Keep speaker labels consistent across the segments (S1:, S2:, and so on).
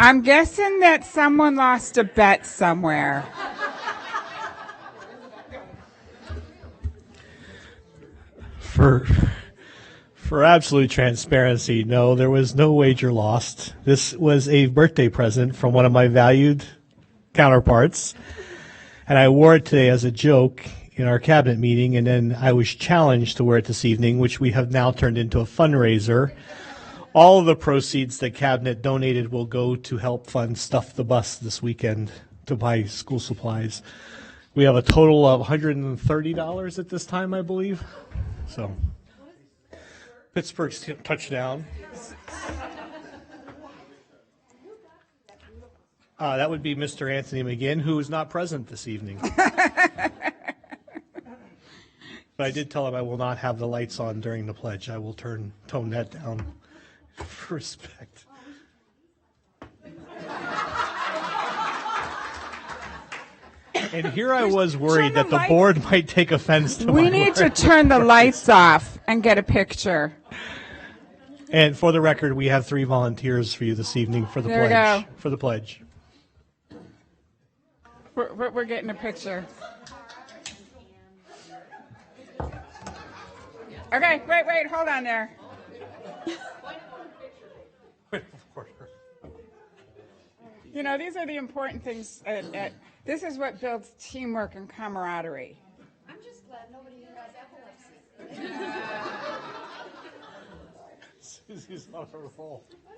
S1: I'm guessing that someone lost a bet somewhere.
S2: For absolute transparency, no, there was no wager lost. This was a birthday present from one of my valued counterparts, and I wore it today as a joke in our cabinet meeting, and then I was challenged to wear it this evening, which we have now turned into a fundraiser. All of the proceeds that cabinet donated will go to help fund Stuff the Bus this weekend to buy school supplies. We have a total of $130 at this time, I believe. So, Pittsburgh's touchdown. That would be Mr. Anthony McGinn, who is not present this evening. But I did tell him I will not have the lights on during the pledge. I will tone that down for respect. And here I was worried that the board might take offense to my
S1: We need to turn the lights off and get a picture.
S2: And for the record, we have 3 volunteers for you this evening for the
S1: There we
S2: pledge.
S1: go.
S2: For the pledge.
S1: We're getting a picture. Okay, wait, hold on there. You know, these are the important things. This is what builds teamwork and camaraderie.
S3: I'm just glad nobody here has epilepsy.
S2: Susie's on a roll.
S3: I'm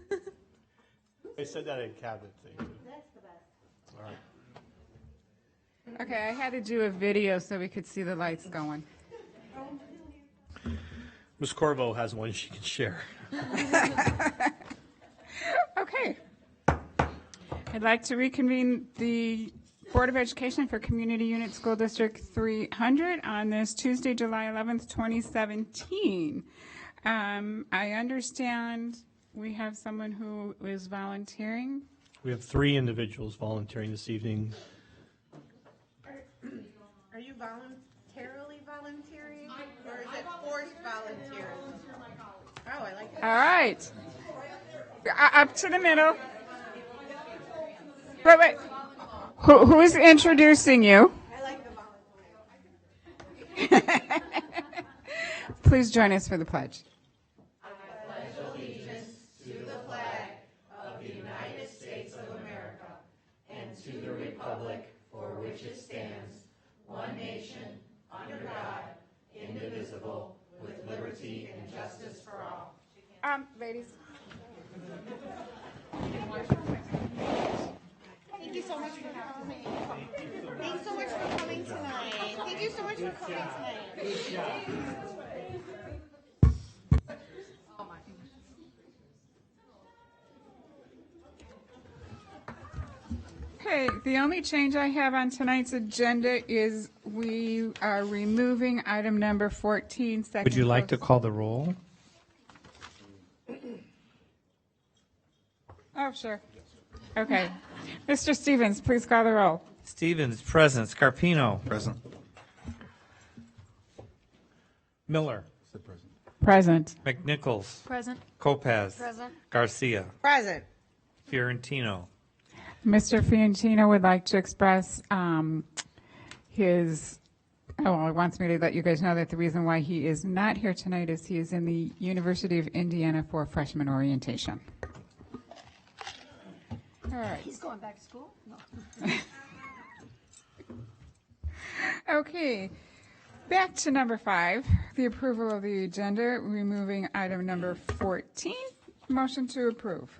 S3: sorry.
S2: I said that in cabinet thing.
S3: That's the best.
S2: All right.
S1: Okay, I had to do a video so we could see the lights going.
S2: Ms. Corvo has one she can share.
S1: Okay. I'd like to reconvene the Board of Education for Community Unit School District 300 on this Tuesday, July 11th, 2017. I understand we have someone who is volunteering.
S2: We have 3 individuals volunteering this evening.
S4: Are you voluntarily volunteering, or is it forced volunteering? Oh, I like that.
S1: All right. Up to the middle. Wait. Who is introducing you?
S4: I like the volunteering.
S1: Please join us for the pledge. Ladies.
S4: Thank you so much for coming. Thanks so much for coming tonight. Thank you so much for coming tonight.
S1: Okay, the only change I have on tonight's agenda is we are removing item number 14.
S5: Would you like to call the roll?
S1: Oh, sure. Okay. Mr. Stevens, please call the roll.
S5: Stevens, present. Scarpino. Present. Miller.
S1: Present.
S5: McNichols.
S3: Present.
S5: Kopaz.
S3: Present.
S5: Garcia.
S4: Present.
S5: Fiorentino.
S1: Mr. Fiorentino would like to express his, he wants me to let you guys know that the reason why he is not here tonight is he is in the University of Indiana for freshman orientation. All right.
S3: He's going back to school? No.
S1: Okay. Back to number 5, the approval of the agenda, removing item number 14. Motion to approve.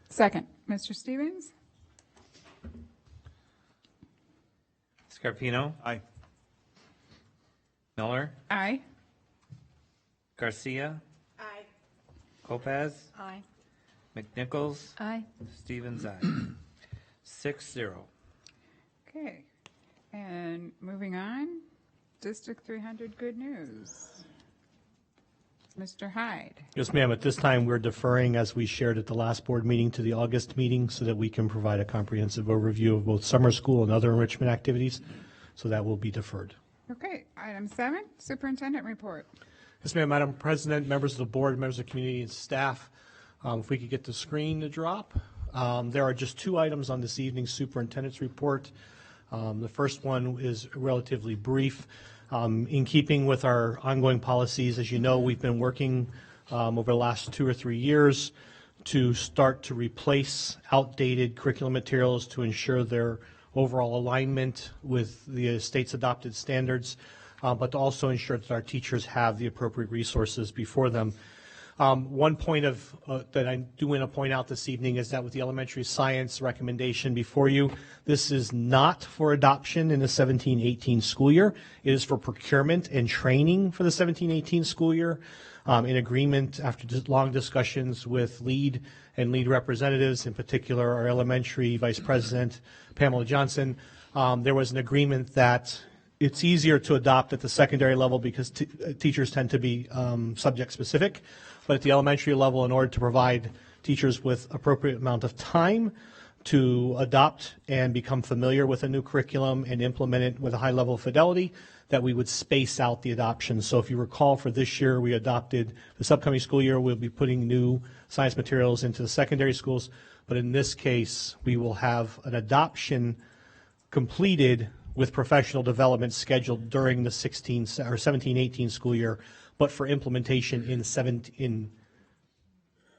S1: Second. Mr. Stevens?
S5: Scarpino.
S6: Aye.
S5: Miller.
S1: Aye.
S5: Garcia.
S4: Aye.
S5: Kopaz.
S3: Aye.
S5: McNichols.
S3: Aye.
S5: Stevens, aye. 6-0.
S1: Okay. And moving on, District 300 good news. Mr. Hyde.
S2: Yes, ma'am. At this time, we're deferring, as we shared at the last board meeting, to the August meeting so that we can provide a comprehensive overview of both summer school and other enrichment activities. So that will be deferred.
S1: Okay. Item 7, Superintendent report.
S2: Yes, ma'am. Madam President, members of the board, members of the community, and staff. If we could get the screen to drop. There are just 2 items on this evening's superintendent's report. The first one is relatively brief. In keeping with our ongoing policies, as you know, we've been working over the last 2 or 3 years to start to replace outdated curriculum materials to ensure their overall alignment with the state's adopted standards, but to also ensure that our teachers have the appropriate resources before them. One point that I do want to point out this evening is that with the elementary science recommendation before you, this is not for adoption in the 17-18 school year. It is for procurement and training for the 17-18 school year. In agreement after long discussions with lead representatives, in particular our elementary vice president, Pamela Johnson, there was an agreement that it's easier to adopt at the secondary level because teachers tend to be subject specific. But at the elementary level, in order to provide teachers with appropriate amount of time to adopt and become familiar with a new curriculum and implement it with a high level of fidelity, that we would space out the adoption. So if you recall, for this year, we adopted, this upcoming school year, we'll be putting new science materials into the secondary schools. But in this case, we will have an adoption completed with professional development scheduled during the 17-18 school year, but for implementation in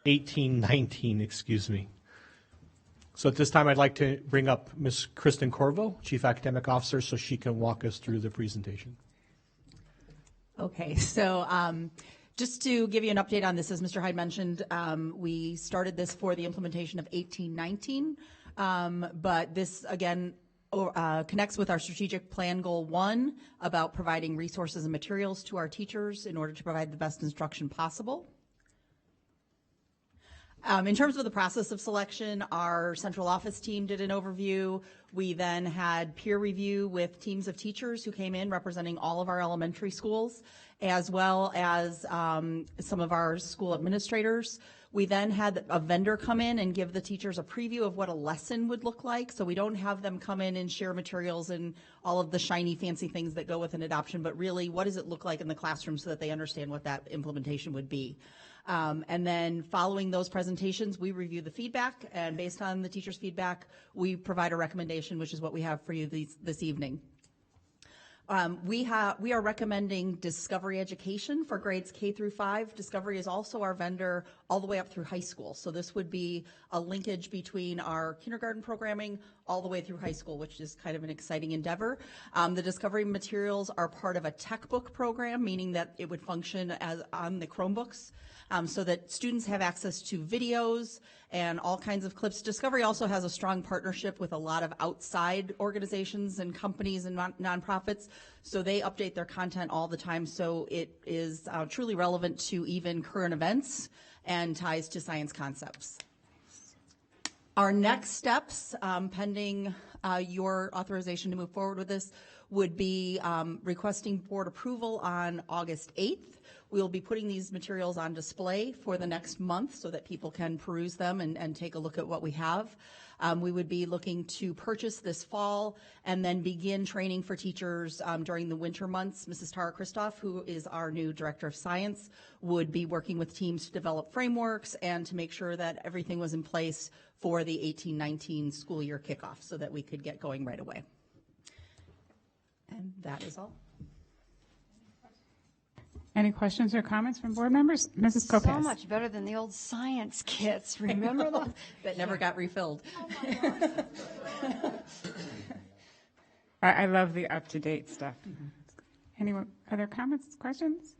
S2: 18-19, excuse me. So at this time, I'd like to bring up Ms. Kristen Corvo, Chief Academic Officer, so she can walk us through the presentation.
S6: Okay, so just to give you an update on this, as Mr. Hyde mentioned, we started this for the implementation of 18-19, but this, again, connects with our strategic plan goal 1 about providing resources and materials to our teachers in order to provide the best instruction possible. In terms of the process of selection, our central office team did an overview. We then had peer review with teams of teachers who came in representing all of our elementary schools, as well as some of our school administrators. We then had a vendor come in and give the teachers a preview of what a lesson would look like. So we don't have them come in and share materials and all of the shiny, fancy things that go with an adoption, but really, what does it look like in the classroom so that they understand what that implementation would be. And then following those presentations, we review the feedback, and based on the teacher's feedback, we provide a recommendation, which is what we have for you this evening. We are recommending Discovery Education for grades K through 5. Discovery is also our vendor all the way up through high school. So this would be a linkage between our kindergarten programming all the way through high school, which is kind of an exciting endeavor. The Discovery materials are part of a tech book program, meaning that it would function as on the Chromebooks, so that students have access to videos and all kinds of clips. Discovery also has a strong partnership with a lot of outside organizations and companies and nonprofits, so they update their content all the time, so it is truly relevant to even current events and ties to science concepts. Our next steps, pending your authorization to move forward with this, would be requesting board approval on August 8th. We'll be putting these materials on display for the next month so that people can peruse them and take a look at what we have. We would be looking to purchase this fall and then begin training for teachers during the winter months. Mrs. Tara Christoph, who is our new Director of Science, would be working with teams to develop frameworks and to make sure that everything was in place for the 18-19 school year kickoff so that we could get going right away. And that is all.
S1: Any questions or comments from board members? Mrs. Kopacz.
S3: So much better than the old science kits. Remember those?
S6: That never got refilled.
S1: I love the up-to-date stuff. Any other comments, questions?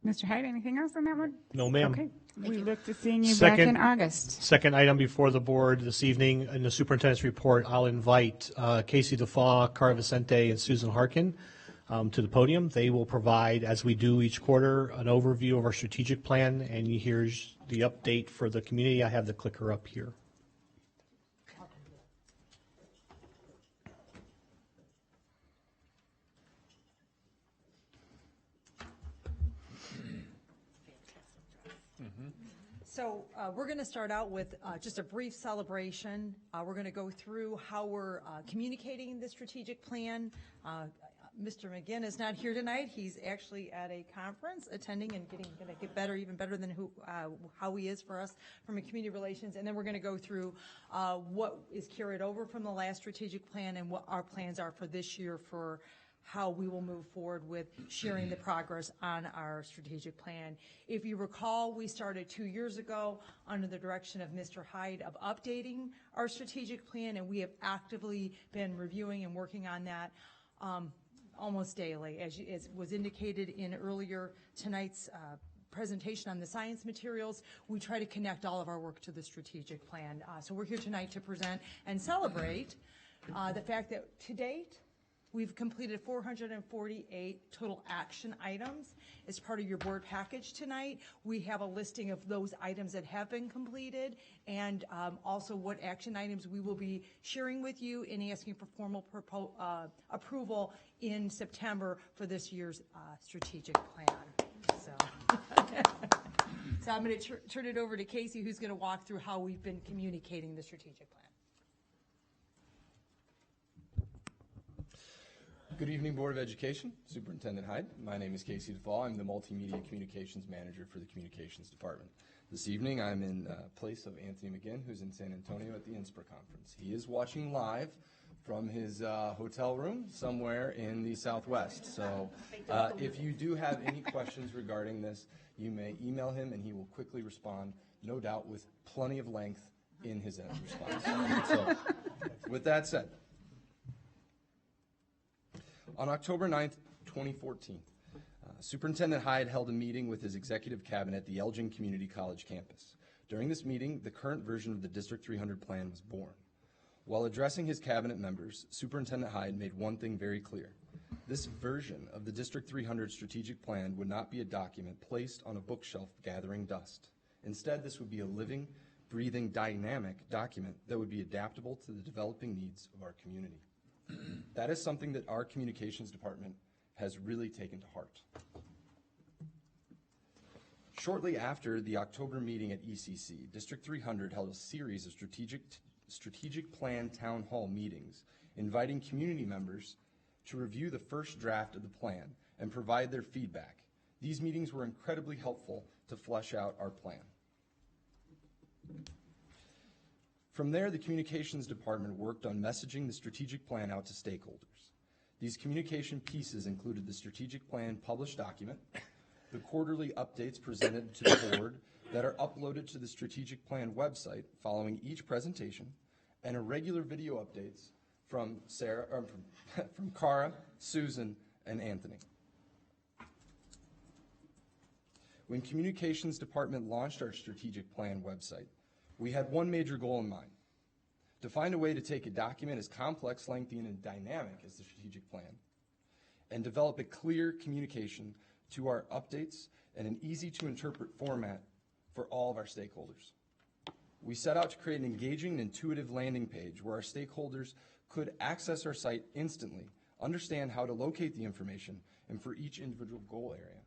S1: Mr. Hyde, anything else on that one?
S2: No, ma'am.
S1: Okay. We look to seeing you back in August.
S2: Second item before the board this evening in the superintendent's report, I'll invite Casey DeFaw, Cara Vicente, and Susan Harkin to the podium. They will provide, as we do each quarter, an overview of our strategic plan, and here's the update for the community. I have the clicker up here.
S7: So we're going to start out with just a brief celebration. We're going to go through how we're communicating the strategic plan. Mr. McGinn is not here tonight. He's actually at a conference attending and going to get better, even better than how he is for us from a community relations. And then we're going to go through what is carried over from the last strategic plan and what our plans are for this year for how we will move forward with sharing the progress on our strategic plan. If you recall, we started 2 years ago under the direction of Mr. Hyde of updating our strategic plan, and we have actively been reviewing and working on that almost daily. As was indicated in earlier tonight's presentation on the science materials, we try to connect all of our work to the strategic plan. So we're here tonight to present and celebrate the fact that to date, we've completed 448 total action items. As part of your board package tonight, we have a listing of those items that have been completed and also what action items we will be sharing with you and asking for formal approval in September for this year's strategic plan. So I'm going to turn it over to Casey, who's going to walk through how we've been communicating the strategic plan.
S8: Good evening, Board of Education, Superintendent Hyde. My name is Casey DeFall. I'm the Multimedia Communications Manager for the Communications Department. This evening, I'm in place of Anthony McGinn, who's in San Antonio at the INSPIR conference. He is watching live from his hotel room somewhere in the Southwest. So if you do have any questions regarding this, you may email him and he will quickly respond, no doubt with plenty of length in his response. So with that said, on October 9th, 2014, Superintendent Hyde held a meeting with his executive cabinet at the Elgin Community College campus. During this meeting, the current version of the District 300 plan was born. While addressing his cabinet members, Superintendent Hyde made one thing very clear. This version of the District 300 strategic plan would not be a document placed on a bookshelf gathering dust. Instead, this would be a living, breathing, dynamic document that would be adaptable to the developing needs of our community. That is something that our communications department has really taken to heart. Shortly after the October meeting at ECC, District 300 held a series of strategic plan town hall meetings, inviting community members to review the first draft of the plan and provide their feedback. These meetings were incredibly helpful to flesh out our plan. From there, the communications department worked on messaging the strategic plan out to stakeholders. These communication pieces included the strategic plan published document, the quarterly updates presented to the board that are uploaded to the strategic plan website following each presentation, and irregular video updates from from Cara, Susan, and Anthony. When communications department launched our strategic plan website, we had one major goal in mind: to find a way to take a document as complex, lengthy, and dynamic as the strategic plan and develop a clear communication to our updates and an easy-to-interpret format for all of our stakeholders. We set out to create an engaging and intuitive landing page where our stakeholders could access our site instantly, understand how to locate the information, and for each individual goal area.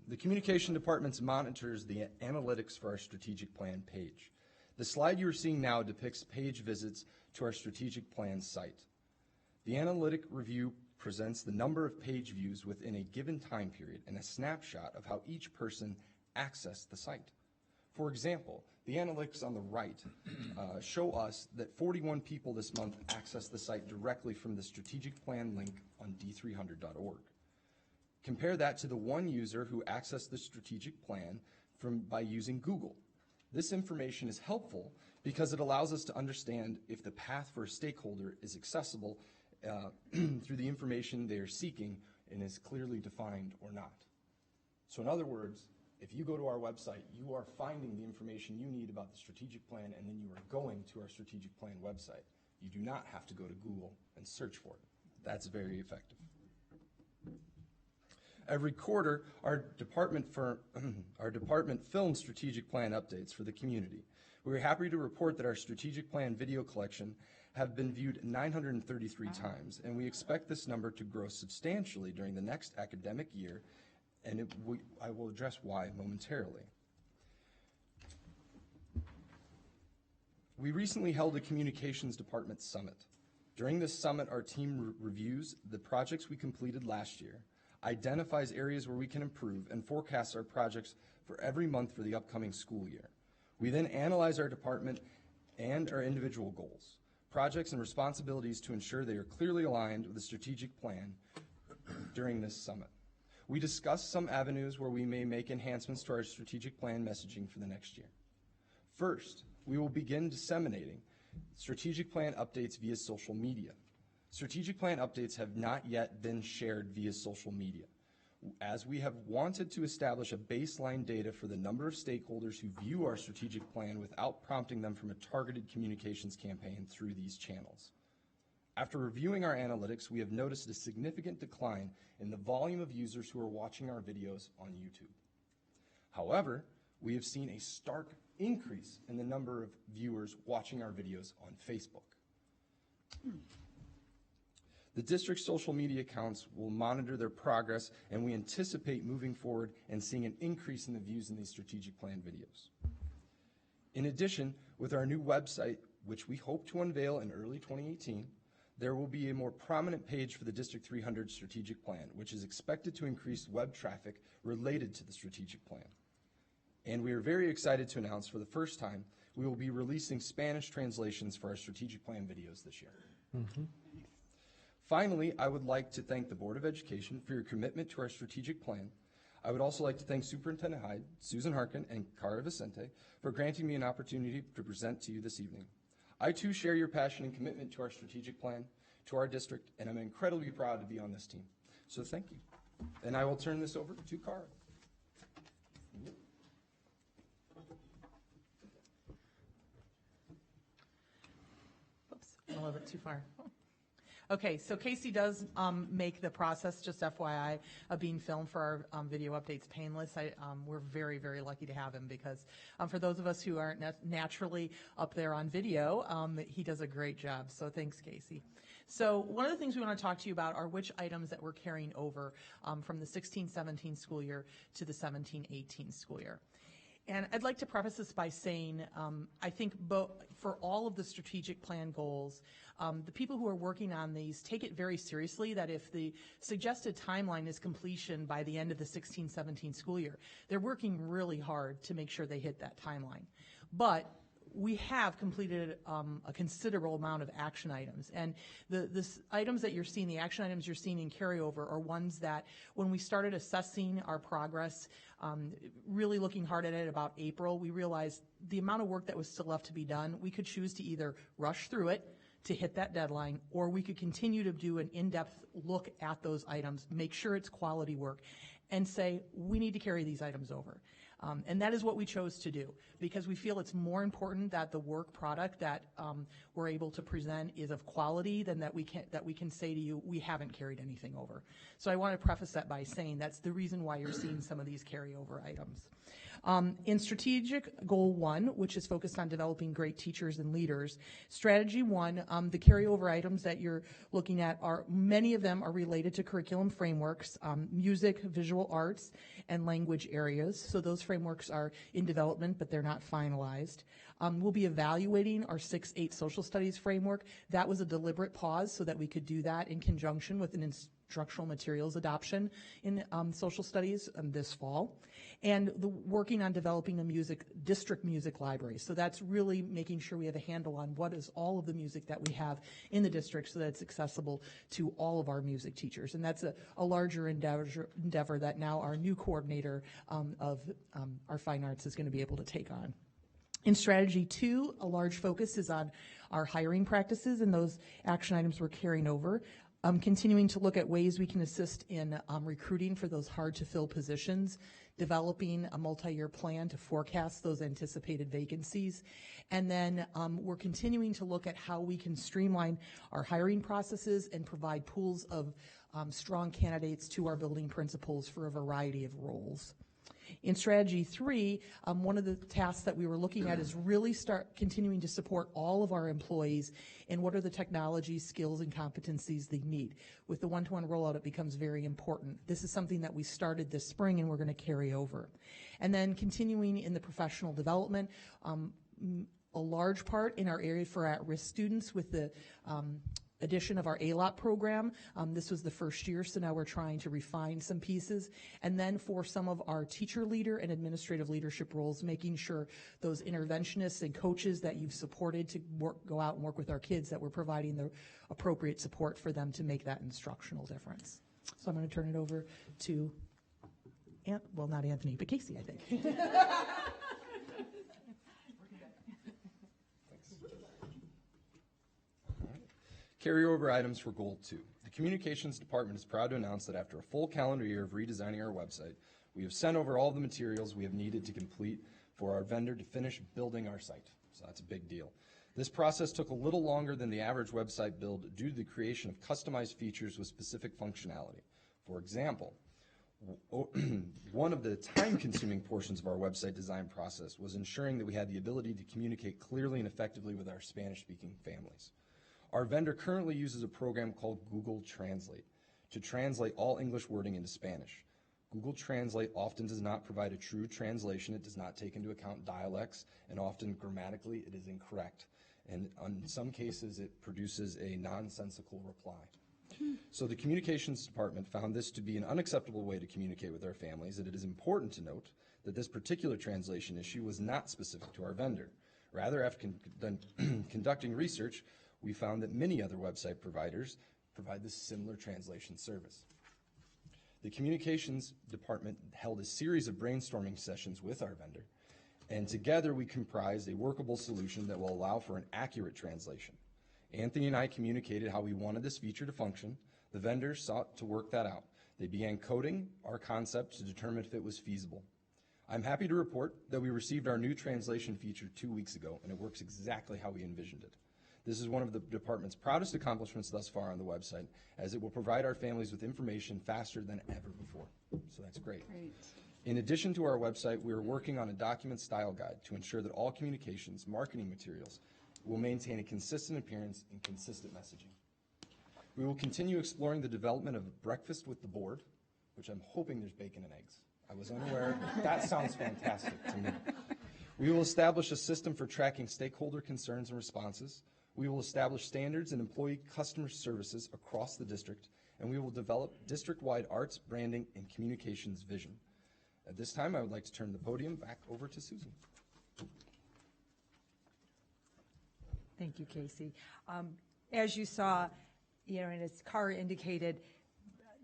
S8: The communication department monitors the analytics for our strategic plan page. The slide you are seeing now depicts page visits to our strategic plan site. The analytic review presents the number of page views within a given time period and a snapshot of how each person accessed the site. For example, the analytics on the right show us that 41 people this month accessed the site directly from the strategic plan link on d300.org. Compare that to the one user who accessed the strategic plan by using Google. This information is helpful because it allows us to understand if the path for a stakeholder is accessible through the information they are seeking and is clearly defined or not. So in other words, if you go to our website, you are finding the information you need about the strategic plan, and then you are going to our strategic plan website. You do not have to go to Google and search for it. That's very effective. Every quarter, our department films strategic plan updates for the community. We are happy to report that our strategic plan video collection have been viewed 933 times, and we expect this number to grow substantially during the next academic year, and I will address why momentarily. We recently held a communications department summit. During this summit, our team reviews the projects we completed last year, identifies areas where we can improve, and forecasts our projects for every month for the upcoming school year. We then analyze our department and our individual goals, projects, and responsibilities to ensure they are clearly aligned with the strategic plan during this summit. We discuss some avenues where we may make enhancements to our strategic plan messaging for the next year. First, we will begin disseminating strategic plan updates via social media. Strategic plan updates have not yet been shared via social media, as we have wanted to establish a baseline data for the number of stakeholders who view our strategic plan without prompting them from a targeted communications campaign through these channels. After reviewing our analytics, we have noticed a significant decline in the volume of users who are watching our videos on YouTube. However, we have seen a stark increase in the number of viewers watching our videos on Facebook. The district's social media accounts will monitor their progress, and we anticipate moving forward and seeing an increase in the views in these strategic plan videos. In addition, with our new website, which we hope to unveil in early 2018, there will be a more prominent page for the District 300 strategic plan, which is expected to increase web traffic related to the strategic plan. And we are very excited to announce for the first time, we will be releasing Spanish translations for our strategic plan videos this year. Finally, I would like to thank the Board of Education for your commitment to our strategic plan. I would also like to thank Superintendent Hyde, Susan Harkin, and Cara Vicente for granting me an opportunity to present to you this evening. I too share your passion and commitment to our strategic plan, to our district, and I'm incredibly proud to be on this team. So thank you. And I will turn this over to Cara.
S9: Oops, a little bit too far. Okay, so Casey does make the process, just FYI, of being filmed for our video updates painless. We're very, very lucky to have him because for those of us who aren't naturally up there on video, he does a great job. So thanks, Casey. So one of the things we want to talk to you about are which items that we're carrying over from the 16-17 school year to the 17-18 school year. And I'd like to preface this by saying, I think for all of the strategic plan goals, the people who are working on these take it very seriously that if the suggested timeline is completion by the end of the 16-17 school year, they're working really hard to make sure they hit that timeline. But we have completed a considerable amount of action items. And the items that you're seeing, the action items you're seeing in carryover are ones that when we started assessing our progress, really looking hard at it about April, we realized the amount of work that was still left to be done, we could choose to either rush through it to hit that deadline, or we could continue to do an in-depth look at those items, make sure it's quality work, and say, we need to carry these items over. And that is what we chose to do because we feel it's more important that the work product that we're able to present is of quality than that we can say to you, we haven't carried anything over. So I want to preface that by saying that's the reason why you're seeing some of these carryover items. In strategic goal 1, which is focused on developing great teachers and leaders, strategy 1, the carryover items that you're looking at are, many of them are related to curriculum frameworks, music, visual arts, and language areas. So those frameworks are in development, but they're not finalized. We'll be evaluating our 6-8 social studies framework. That was a deliberate pause so that we could do that in conjunction with an instructional materials adoption in social studies this fall. And working on developing a district music library. So that's really making sure we have a handle on what is all of the music that we have in the district so that it's accessible to all of our music teachers. And that's a larger endeavor that now our new coordinator of our fine arts is going to be able to take on. In strategy 2, a large focus is on our hiring practices, and those action items we're carrying over. Continuing to look at ways we can assist in recruiting for those hard-to-fill positions, developing a multi-year plan to forecast those anticipated vacancies, and then we're continuing to look at how we can streamline our hiring processes and provide pools of strong candidates to our building principals for a variety of roles. In strategy 3, one of the tasks that we were looking at is really start continuing to support all of our employees in what are the technologies, skills, and competencies they need. With the one-to-one rollout, it becomes very important. This is something that we started this spring and we're going to carry over. And then continuing in the professional development, a large part in our area for at-risk students with the addition of our ALOP program. This was the first year, so now we're trying to refine some pieces. And then for some of our teacher leader and administrative leadership roles, making sure those interventionists and coaches that you've supported to go out and work with our kids, that we're providing the appropriate support for them to make that instructional difference. So I'm going to turn it over to, not Anthony, but Casey, I think.
S8: Carryover items for Goal 2. The Communications Department is proud to announce that after a full calendar year of redesigning our website, we have sent over all the materials we have needed to complete for our vendor to finish building our site. So that's a big deal. This process took a little longer than the average website build due to the creation of customized features with specific functionality. For example, one of the time-consuming portions of our website design process was ensuring that we had the ability to communicate clearly and effectively with our Spanish-speaking families. Our vendor currently uses a program called Google Translate to translate all English wording into Spanish. Google Translate often does not provide a true translation. It does not take into account dialects, and often grammatically it is incorrect. And in some cases it produces a nonsensical reply. So the Communications Department found this to be an unacceptable way to communicate with our families, and it is important to note that this particular translation issue was not specific to our vendor. Rather, after conducting research, we found that many other website providers provide this similar translation service. The Communications Department held a series of brainstorming sessions with our vendor, and together we comprised a workable solution that will allow for an accurate translation. Anthony and I communicated how we wanted this feature to function. The vendor sought to work that out. They began coding our concept to determine if it was feasible. I'm happy to report that we received our new translation feature 2 weeks ago, and it works exactly how we envisioned it. This is one of the department's proudest accomplishments thus far on the website, as it will provide our families with information faster than ever before. So that's great. In addition to our website, we are working on a document style guide to ensure that all communications, marketing materials will maintain a consistent appearance and consistent messaging. We will continue exploring the development of breakfast with the board, which I'm hoping there's bacon and eggs. I was unaware. That sounds fantastic to me. We will establish a system for tracking stakeholder concerns and responses. We will establish standards and employee customer services across the district, and we will develop district-wide arts, branding, and communications vision. At this time, I would like to turn the podium back over to Susan.
S7: Thank you, Casey. As you saw, and as Cara indicated,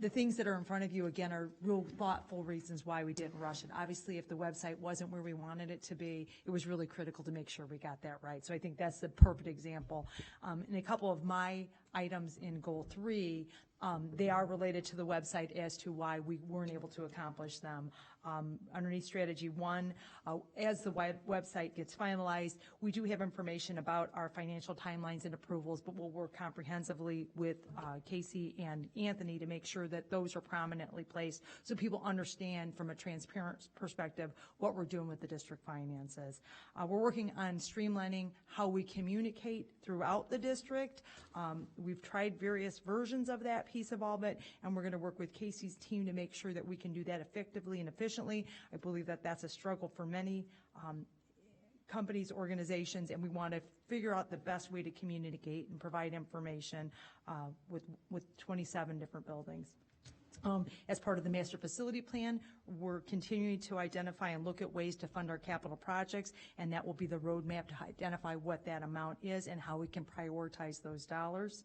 S7: the things that are in front of you, again, are real thoughtful reasons why we didn't rush it. Obviously, if the website wasn't where we wanted it to be, it was really critical to make sure we got that right. So I think that's the perfect example. And a couple of my items in Goal 3, they are related to the website as to why we weren't able to accomplish them. Underneath Strategy 1, as the website gets finalized, we do have information about our financial timelines and approvals, but we'll work comprehensively with Casey and Anthony to make sure that those are prominently placed so people understand from a transparent perspective what we're doing with the district finances. We're working on streamlining how we communicate throughout the district. We've tried various versions of that piece of all of it, and we're going to work with Casey's team to make sure that we can do that effectively and efficiently. I believe that that's a struggle for many companies, organizations, and we want to figure out the best way to communicate and provide information with 27 different buildings. As part of the master facility plan, we're continuing to identify and look at ways to fund our capital projects, and that will be the roadmap to identify what that amount is and how we can prioritize those dollars.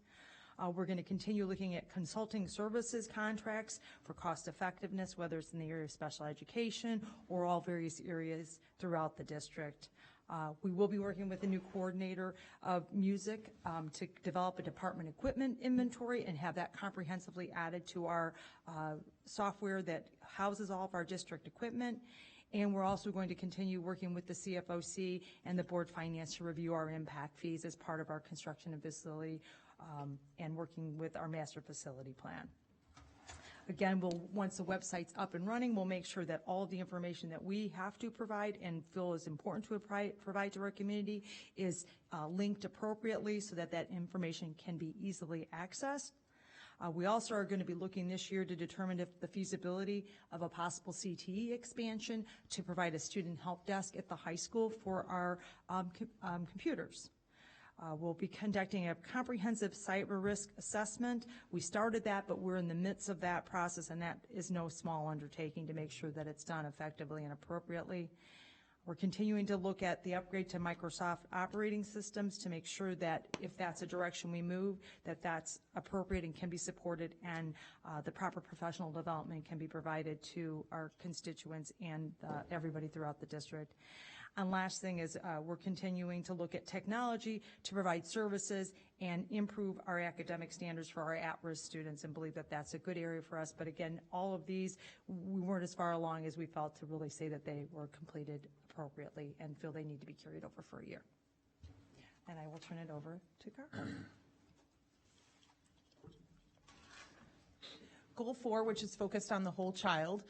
S7: We're going to continue looking at consulting services contracts for cost effectiveness, whether it's in the area of special education or all various areas throughout the district. We will be working with a new coordinator of music to develop a department equipment inventory and have that comprehensively added to our software that houses all of our district equipment. And we're also going to continue working with the CFOC and the board finance to review our impact fees as part of our construction and facility and working with our master facility plan. Again, once the website's up and running, we'll make sure that all of the information that we have to provide and feel is important to provide to our community is linked appropriately so that that information can be easily accessed. We also are going to be looking this year to determine if the feasibility of a possible CTE expansion to provide a student help desk at the high school for our computers. We'll be conducting a comprehensive cyber risk assessment. We started that, but we're in the midst of that process, and that is no small undertaking to make sure that it's done effectively and appropriately. We're continuing to look at the upgrade to Microsoft operating systems to make sure that if that's a direction we move, that that's appropriate and can be supported, and the proper professional development can be provided to our constituents and everybody throughout the district. And last thing is we're continuing to look at technology to provide services and improve our academic standards for our at-risk students, and believe that that's a good area for us. But again, all of these, we weren't as far along as we felt to really say that they were completed appropriately and feel they need to be carried over for a year. And I will turn it over to Carl.
S9: Goal 4, which is focused on the whole child,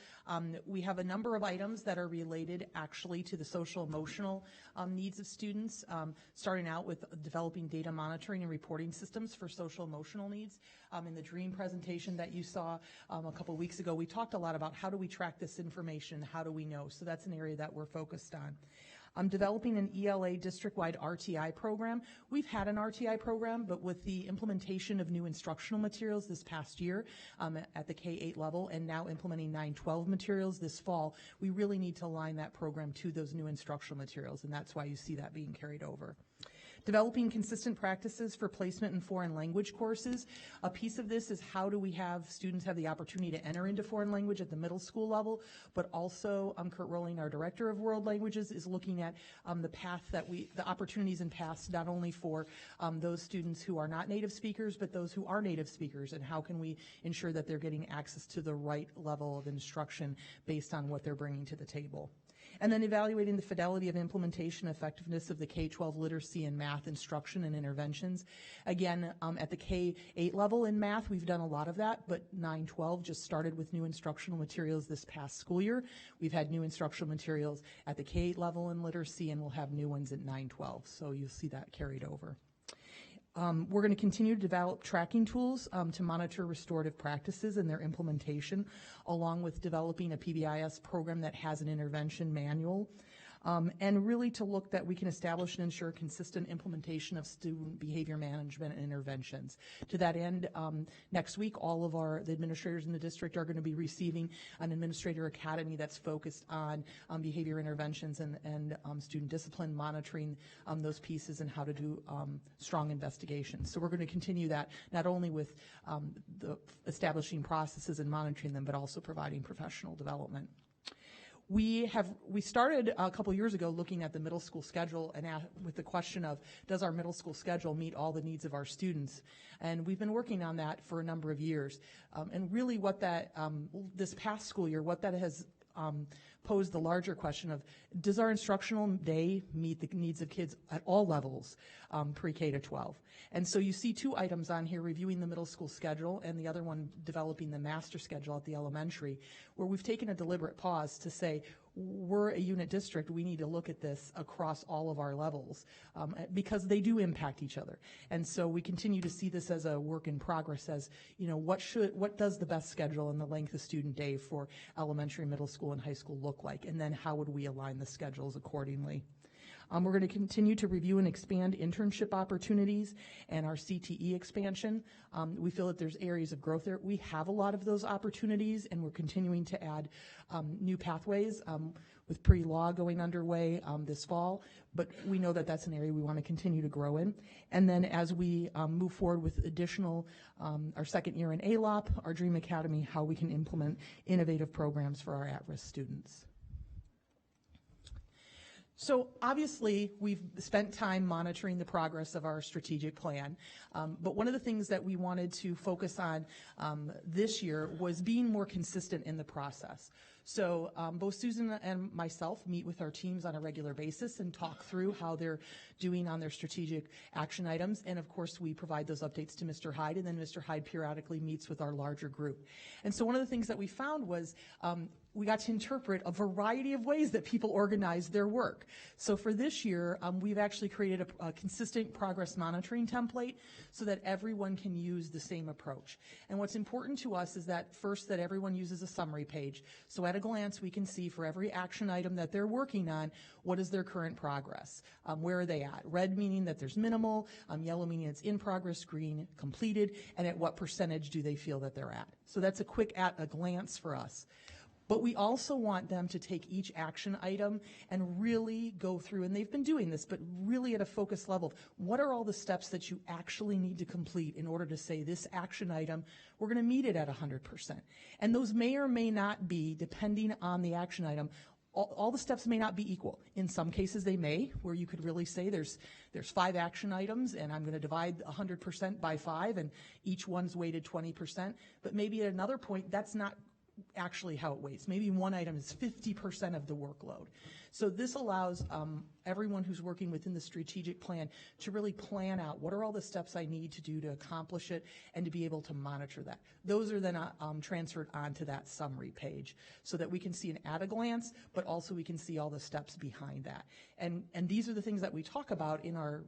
S9: we have a number of items that are related actually to the social emotional needs of students, starting out with developing data monitoring and reporting systems for social emotional needs. In the DREAM presentation that you saw a couple weeks ago, we talked a lot about how do we track this information, how do we know? So that's an area that we're focused on. I'm developing an ELA district-wide RTI program. We've had an RTI program, but with the implementation of new instructional materials this past year at the K-8 level, and now implementing 9-12 materials this fall, we really need to align that program to those new instructional materials, and that's why you see that being carried over. Developing consistent practices for placement in foreign language courses. A piece of this is how do we have students have the opportunity to enter into foreign language at the middle school level, but also Kurt Rolling, our Director of World Languages, is looking at the path that the opportunities and paths not only for those students who are not native speakers, but those who are native speakers, and how can we ensure that they're getting access to the right level of instruction based on what they're bringing to the table. And then evaluating the fidelity of implementation effectiveness of the K-12 literacy and math instruction and interventions. Again, at the K-8 level in math, we've done a lot of that, but 9-12 just started with new instructional materials this past school year. We've had new instructional materials at the K-8 level in literacy, and we'll have new ones at 9-12, so you'll see that carried over. We're going to continue to develop tracking tools to monitor restorative practices and their implementation, along with developing a PBIS program that has an intervention manual. And really to look that we can establish and ensure consistent implementation of student behavior management and interventions. To that end, next week, all of the administrators in the district are going to be receiving an administrator academy that's focused on behavior interventions and student discipline, monitoring those pieces and how to do strong investigations. So we're going to continue that not only with the establishing processes and monitoring them, but also providing professional development. We started a couple years ago looking at the middle school schedule and with the question of, does our middle school schedule meet all the needs of our students? And we've been working on that for a number of years. And really what that, this past school year, what that has posed the larger question of, does our instructional day meet the needs of kids at all levels, pre-K to 12? And so you see two items on here, reviewing the middle school schedule, and the other one developing the master schedule at the elementary, where we've taken a deliberate pause to say, we're a unit district, we need to look at this across all of our levels because they do impact each other. And so we continue to see this as a work in progress, as, you know, what does the best schedule and the length of student day for elementary, middle school, and high school look like? And then how would we align the schedules accordingly? We're going to continue to review and expand internship opportunities and our CTE expansion. We feel that there's areas of growth there. We have a lot of those opportunities, and we're continuing to add new pathways with pre-law going underway this fall. But we know that that's an area we want to continue to grow in. And then as we move forward with additional, our second year in ALOP, our DREAM Academy, how we can implement innovative programs for our at-risk students. So obviously, we've spent time monitoring the progress of our strategic plan, but one of the things that we wanted to focus on this year was being more consistent in the process. So both Susan and myself meet with our teams on a regular basis and talk through how they're doing on their strategic action items, and of course we provide those updates to Mr. Hyde, and then Mr. Hyde periodically meets with our larger group. And so one of the things that we found was we got to interpret a variety of ways that people organize their work. So for this year, we've actually created a consistent progress monitoring template so that everyone can use the same approach. And what's important to us is that first, that everyone uses a summary page. So at a glance, we can see for every action item that they're working on, what is their current progress? Where are they at? Red meaning that there's minimal, yellow meaning it's in progress, green completed, and at what percentage do they feel that they're at? So that's a quick at a glance for us. But we also want them to take each action item and really go through, and they've been doing this, but really at a focus level. What are all the steps that you actually need to complete in order to say this action item, we're going to meet it at 100%? And those may or may not be, depending on the action item, all the steps may not be equal. In some cases they may, where you could really say there's 5 action items and I'm going to divide 100% by 5 and each one's weighted 20%. But maybe at another point that's not actually how it weighs. Maybe one item is 50% of the workload. So this allows everyone who's working within the strategic plan to really plan out what are all the steps I need to do to accomplish it and to be able to monitor that. Those are then transferred onto that summary page so that we can see an at a glance, but also we can see all the steps behind that. And these are the things that we talk about in our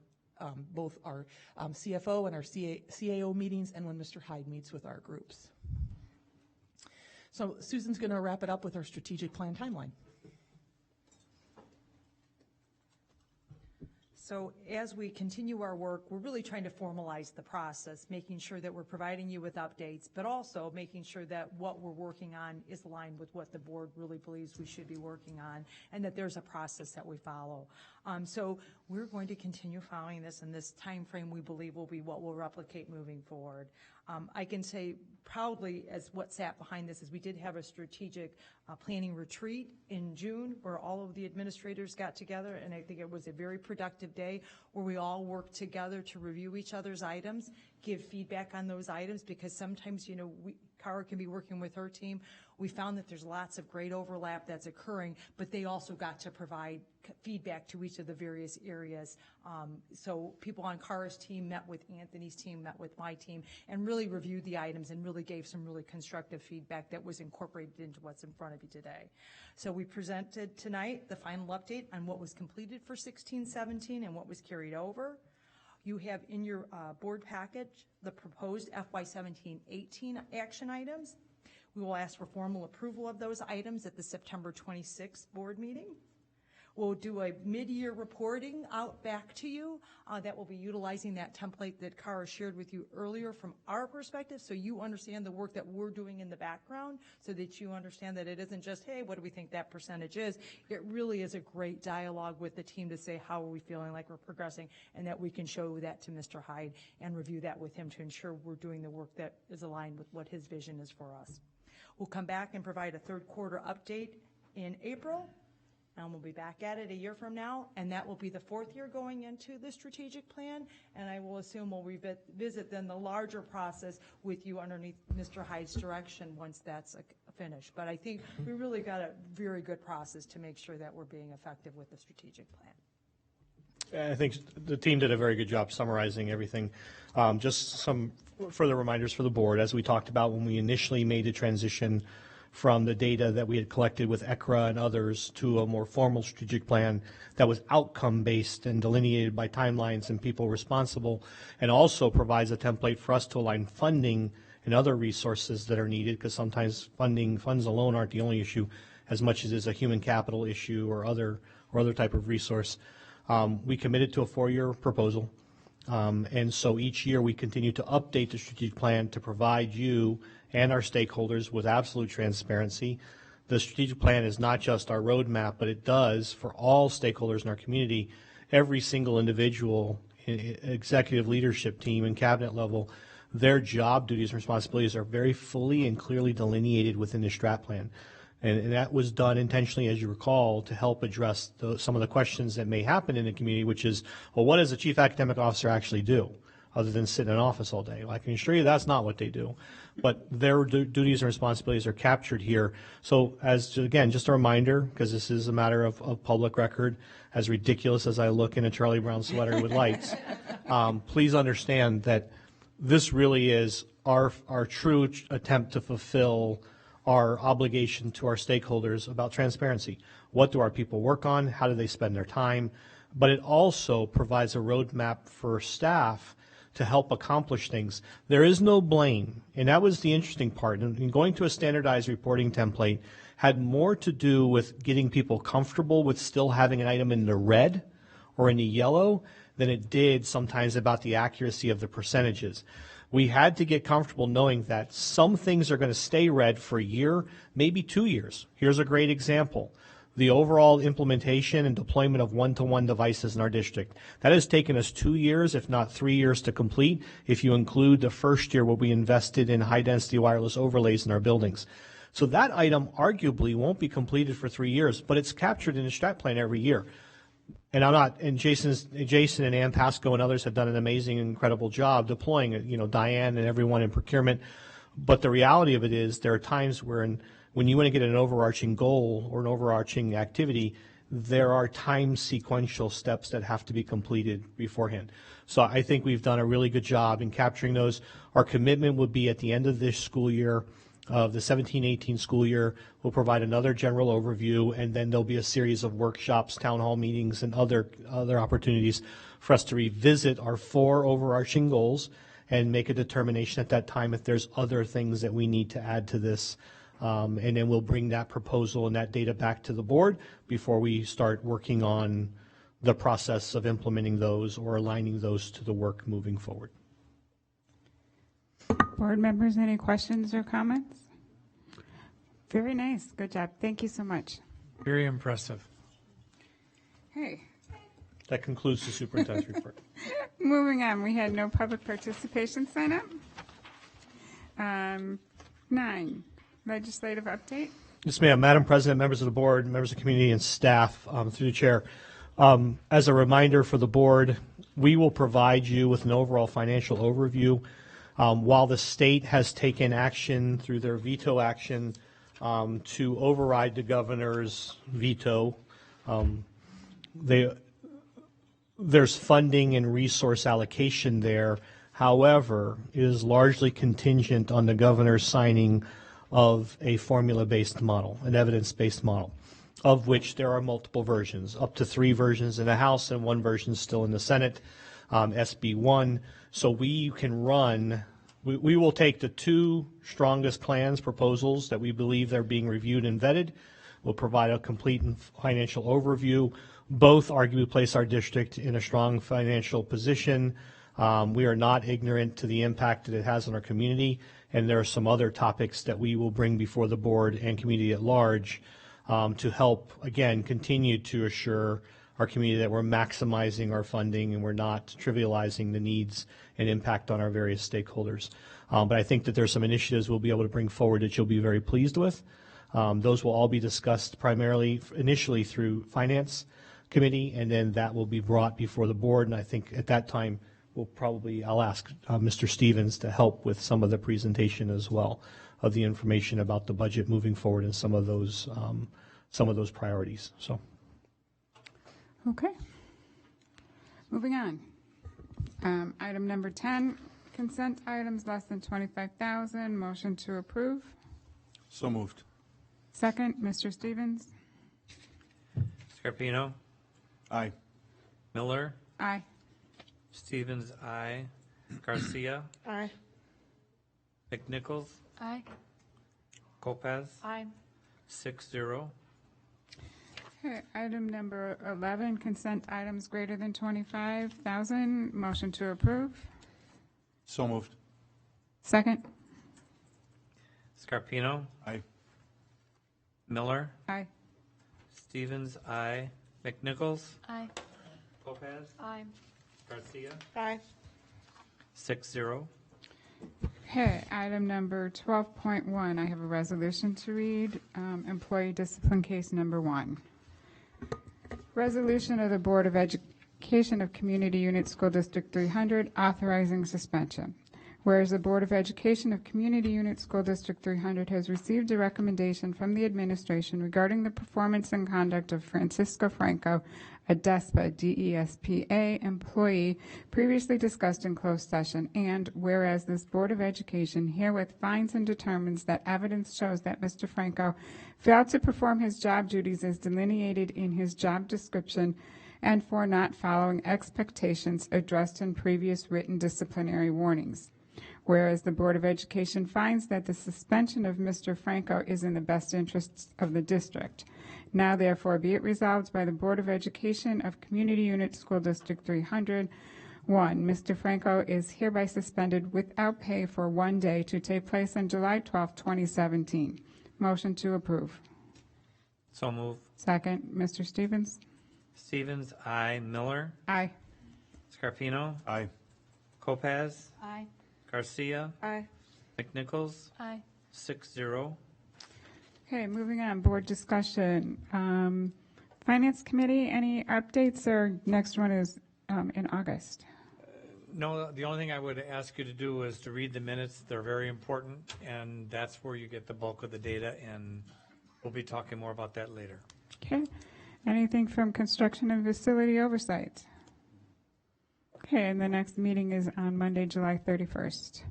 S9: both our CFO and our CAO meetings and when Mr. Hyde meets with our groups. So Susan's going to wrap it up with our strategic plan timeline.
S7: So as we continue our work, we're really trying to formalize the process, making sure that we're providing you with updates, but also making sure that what we're working on is aligned with what the board really believes we should be working on, and that there's a process that we follow. So we're going to continue following this, and this time frame we believe will be what we'll replicate moving forward. I can say proudly, as what sat behind this, is we did have a strategic planning retreat in June where all of the administrators got together, and I think it was a very productive day where we all worked together to review each other's items, give feedback on those items, because sometimes, Cara can be working with her team. We found that there's lots of great overlap that's occurring, but they also got to provide feedback to each of the various areas. So people on Cara's team met with Anthony's team, met with my team, and really reviewed the items and really gave some really constructive feedback that was incorporated into what's in front of you today. So we presented tonight the final update on what was completed for 16-17 and what was carried over. You have in your board package the proposed FY17-18 action items. We will ask for formal approval of those items at the September 26th board meeting. We'll do a mid-year reporting out back to you that will be utilizing that template that Cara shared with you earlier from our perspective, so you understand the work that we're doing in the background, so that you understand that it isn't just, hey, what do we think that percentage is? It really is a great dialogue with the team to say, how are we feeling like we're progressing, and that we can show that to Mr. Hyde and review that with him to ensure we're doing the work that is aligned with what his vision is for us. We'll come back and provide a third quarter update in April. And we'll be back at it a year from now, and that will be the 4th year going into the strategic plan, and I will assume we'll revisit then the larger process with you underneath Mr. Hyde's direction once that's finished. But I think we really got a very good process to make sure that we're being effective with the strategic plan.
S2: I think the team did a very good job summarizing everything. Just some further reminders for the board, as we talked about when we initially made the transition from the data that we had collected with ECRA and others to a more formal strategic plan that was outcome-based and delineated by timelines and people responsible, and also provides a template for us to align funding and other resources that are needed, because sometimes funds alone aren't the only issue as much as it's a human capital issue or other type of resource. We committed to a 4-year proposal, and so each year we continue to update the strategic plan to provide you and our stakeholders with absolute transparency. The strategic plan is not just our roadmap, but it does, for all stakeholders in our community, every single individual, executive leadership team and cabinet level, their job duties and responsibilities are very fully and clearly delineated within the strat plan. And that was done intentionally, as you recall, to help address some of the questions that may happen in the community, which is, well, what does the chief academic officer actually do other than sit in an office all day? Well, I can assure you that's not what they do. But their duties and responsibilities are captured here. So again, just a reminder, because this is a matter of public record, as ridiculous as I look in a Charlie Brown sweater with lights, please understand that this really is our true attempt to fulfill our obligation to our stakeholders about transparency. What do our people work on? How do they spend their time? But it also provides a roadmap for staff to help accomplish things. There is no blame, and that was the interesting part. And going to a standardized reporting template had more to do with getting people comfortable with still having an item in the red or in the yellow than it did sometimes about the accuracy of the percentages. We had to get comfortable knowing that some things are going to stay red for a year, maybe 2 years. Here's a great example. The overall implementation and deployment of one-to-one devices in our district. That has taken us 2 years, if not 3 years, to complete, if you include the first year where we invested in high-density wireless overlays in our buildings. So that item arguably won't be completed for 3 years, but it's captured in the strat plan every year. And Jason and Ann Pasco and others have done an amazing, incredible job deploying it, Diane and everyone in procurement. But the reality of it is there are times when you want to get an overarching goal or an overarching activity, there are time sequential steps that have to be completed beforehand. So I think we've done a really good job in capturing those. Our commitment would be at the end of this school year, of the 17-18 school year, we'll provide another general overview, and then there'll be a series of workshops, town hall meetings, and other opportunities for us to revisit our 4 overarching goals and make a determination at that time if there's other things that we need to add to this. And then we'll bring that proposal and that data back to the board before we start working on the process of implementing those or aligning those to the work moving forward.
S1: Board members, any questions or comments? Very nice. Good job. Thank you so much.
S5: Very impressive.
S1: Hey,
S2: That concludes the superintendent's report.
S1: moving on. We had no public participation sign up. 9, legislative update.
S2: Yes, ma'am. Madam President, members of the board, members of the community, and staff, through the chair. As a reminder for the board, we will provide you with an overall financial overview. While the state has taken action through their veto action to override the governor's veto, there's funding and resource allocation there. However, it is largely contingent on the governor's signing of a formula-based model, an evidence-based model, of which there are multiple versions, up to 3 versions in the House and 1 version still in the Senate, SB 1. So we can run, we will take the 2 strongest plans proposals that we believe they're being reviewed and vetted. We'll provide a complete financial overview. Both arguably place our district in a strong financial position. We are not ignorant to the impact that it has on our community, and there are some other topics that we will bring before the board and community at large to help, again, continue to assure our community that we're maximizing our funding and we're not trivializing the needs and impact on our various stakeholders. But I think that there's some initiatives we'll be able to bring forward that you'll be very pleased with. Those will all be discussed primarily initially through Finance Committee, and then that will be brought before the board. And I think at that time, I'll ask Mr. Stevens to help with some of the presentation as well of the information about the budget moving forward and some of those priorities. So.
S1: Okay. Moving on. Item number 10, consent items less than 25,000. Motion to approve.
S10: So moved.
S1: Second, Mr. Stevens.
S5: Scarpino,
S10: Aye.
S5: Miller,
S1: Aye.
S5: Stevens, aye. Garcia,
S4: Aye.
S5: McNichols,
S4: Aye.
S5: Lopez,
S4: Aye.
S5: 6-0.
S1: Okay, item number 11, consent items greater than 25,000. Motion to approve.
S10: So moved.
S1: Second.
S5: Scarpino,
S10: Aye.
S5: Miller,
S1: Aye.
S5: Stevens, aye. McNichols,
S4: Aye.
S5: Lopez,
S4: Aye.
S5: Garcia,
S4: Aye.
S5: 6-0.
S1: Okay, item number 12.1, I have a resolution to read, employee discipline case number 1. Resolution of the Board of Education of Community Unit School District 300 authorizing suspension. Whereas the Board of Education of Community Unit School District 300 has received a recommendation from the administration regarding the performance and conduct of Francisco Franco, a DESPA, DESPA employee previously discussed in closed session, and whereas this Board of Education herewith finds and determines that evidence shows that Mr. Franco failed to perform his job duties as delineated in his job description and for not following expectations addressed in previous written disciplinary warnings. Whereas the Board of Education finds that the suspension of Mr. Franco is in the best interests of the district. Now therefore be it resolved by the Board of Education of Community Unit School District 300. 1. Mr. Franco is hereby suspended without pay for 1 day to take place on July 12, 2017. Motion to approve.
S5: So move.
S1: Second, Mr. Stevens.
S5: Stevens, aye. Miller.
S1: Aye.
S5: Scarpino.
S10: Aye.
S5: Lopez.
S3: Aye.
S5: Garcia.
S7: Aye.
S5: McNichols.
S3: Aye.
S5: 6-0.
S1: Okay, moving on, board discussion. Finance Committee, any updates, or next one is in August?
S5: No, the only thing I would ask you to do is to read the minutes. They're very important, and that's where you get the bulk of the data, and we'll be talking more about that later.
S1: Okay, anything from Construction and Facility Oversight? Okay, and the next meeting is on Monday, July 31st.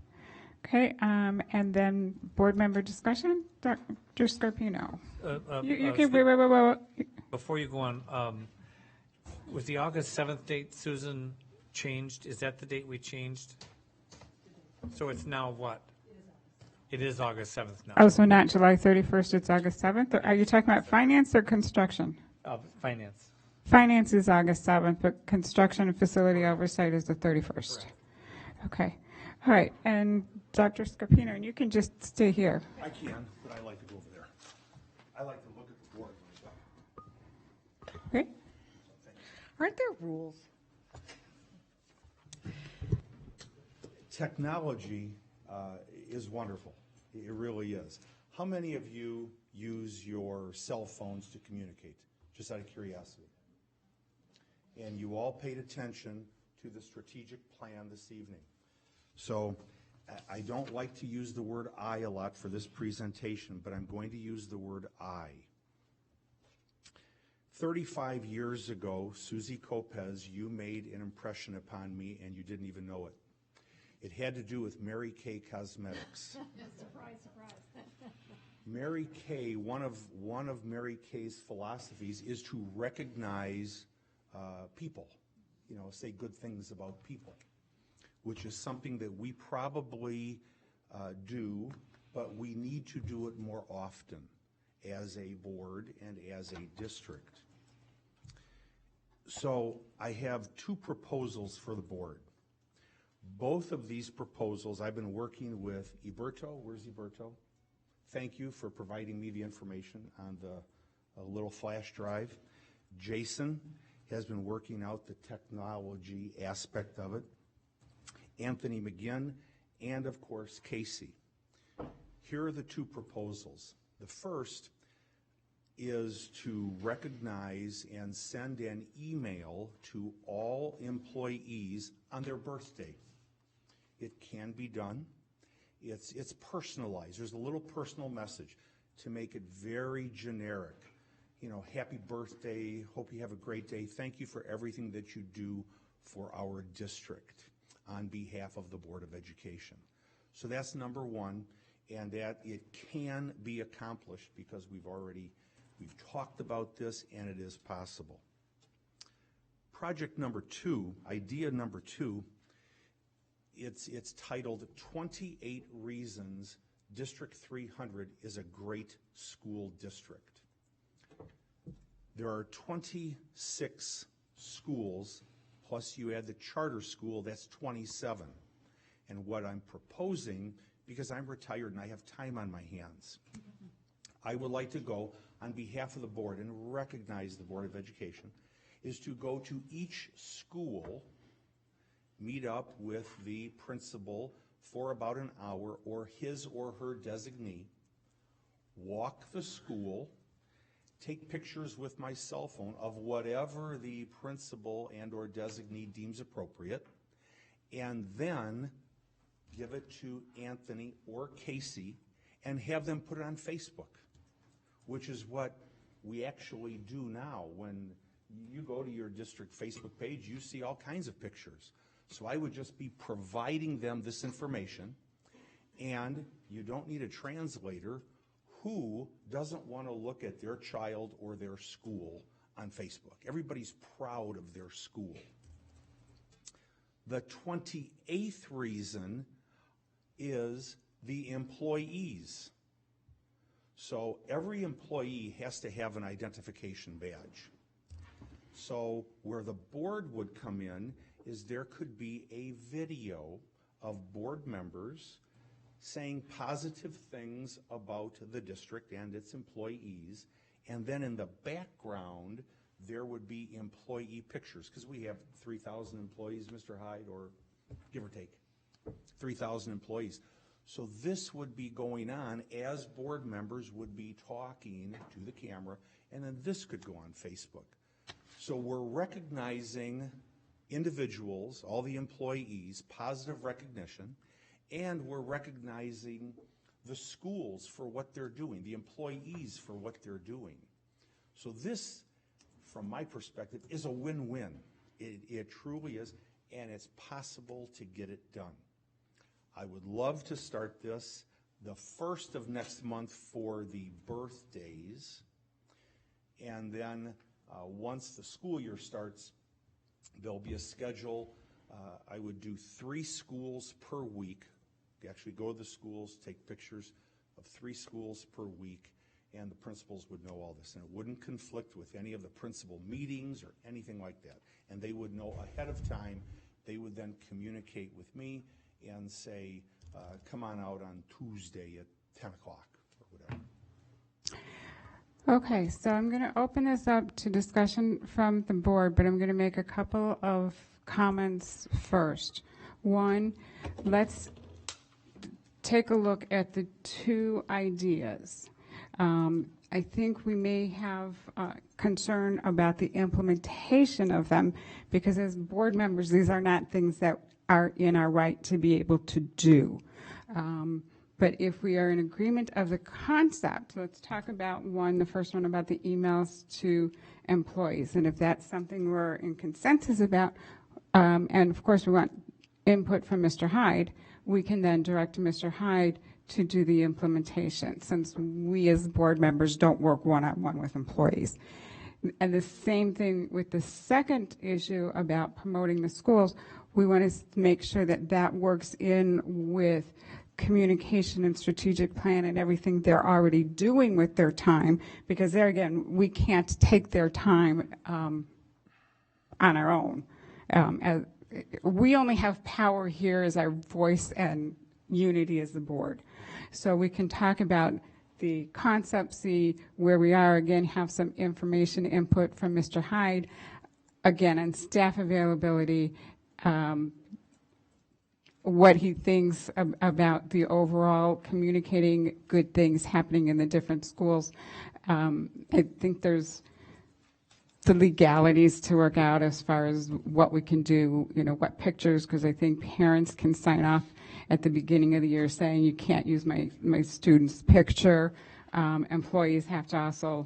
S1: Okay, and then board member discussion, Dr. Scarpino. You can, wait.
S5: Before you go on, was the August 7th date, Susan, changed? Is that the date we changed? So it's now what? It is August 7th now.
S1: Oh, so not July 31st, it's August 7th? Or are you talking about finance or construction?
S5: Finance.
S1: Finance is August 7th, but construction and facility oversight is the 31st.
S5: Correct.
S1: Okay. All right, and Dr. Scarpino, and you can just stay here.
S10: I can, but I like to go over there. I like to look at the board.
S1: Okay.
S7: Aren't there rules?
S10: Technology is wonderful. It really is. How many of you use your cell phones to communicate? Just out of curiosity. And you all paid attention to the strategic plan this evening. So I don't like to use the word I a lot for this presentation, but I'm going to use the word I. 35 years ago, Susie Lopez, you made an impression upon me and you didn't even know it. It had to do with Mary Kay Cosmetics.
S3: Surprise, surprise.
S10: Mary Kay, one of Mary Kay's philosophies is to recognize people, say good things about people, which is something that we probably do, but we need to do it more often as a board and as a district. So I have two proposals for the board. Both of these proposals, I've been working with Eberto. Where's Eberto? Thank you for providing me the information on the little flash drive. Jason has been working out the technology aspect of it. Anthony McGinn, and of course, Casey. Here are the two proposals. The first is to recognize and send an email to all employees on their birthday. It can be done. It's personalized. There's a little personal message to make it very generic. Happy birthday, hope you have a great day. Thank you for everything that you do for our district on behalf of the Board of Education. So that's number one, and that it can be accomplished because we've talked about this and it is possible. Project number two, idea number two, it's titled 28 Reasons District 300 is a Great School District. There are 26 schools, plus you add the charter school, that's 27. And what I'm proposing, because I'm retired and I have time on my hands, I would like to go on behalf of the board and recognize the Board of Education, is to go to each school, meet up with the principal for about an hour or his or her designee, walk the school, take pictures with my cell phone of whatever the principal and or designee deems appropriate, and then give it to Anthony or Casey and have them put it on Facebook, which is what we actually do now when you go to your district Facebook page, you see all kinds of pictures. So I would just be providing them this information, and you don't need a translator. Who doesn't want to look at their child or their school on Facebook? Everybody's proud of their school. The 28th reason is the employees. So every employee has to have an identification badge. So where the board would come in is there could be a video of board members saying positive things about the district and its employees, and then in the background there would be employee pictures, because we have 3,000 employees, Mr. Hyde, or give or take 3,000 employees. So this would be going on as board members would be talking to the camera, and then this could go on Facebook. So we're recognizing individuals, all the employees, positive recognition, and we're recognizing the schools for what they're doing, the employees for what they're doing. So this, from my perspective, is a win-win. It truly is, and it's possible to get it done. I would love to start this the 1st of next month for the birthdays, and then once the school year starts, there'll be a schedule. I would do 3 schools per week. Actually go to the schools, take pictures of 3 schools per week, and the principals would know all this. And it wouldn't conflict with any of the principal meetings or anything like that. And they would know ahead of time. They would then communicate with me and say, come on out on Tuesday at 10 o'clock or whatever.
S1: Okay, so I'm going to open this up to discussion from the board, but I'm going to make a couple of comments first. One, let's take a look at the 2 ideas. I think we may have concern about the implementation of them, because as board members, these are not things that are in our right to be able to do. But if we are in agreement of the concept, let's talk about the first one about the emails to employees. And if that's something we're in consensus about, and of course we want input from Mr. Hyde, we can then direct Mr. Hyde to do the implementation, since we as board members don't work one-on-one with employees. And the same thing with the second issue about promoting the schools. We want to make sure that that works in with communication and strategic plan and everything they're already doing with their time, because there again, we can't take their time on our own. We only have power here as our voice and unity as the board. So we can talk about the concept, see where we are, again, have some information input from Mr. Hyde, again, on staff availability, what he thinks about the overall communicating good things happening in the different schools. I think there's the legalities to work out as far as what we can do, what pictures, because I think parents can sign off at the beginning of the year saying you can't use my student's picture. Employees have to also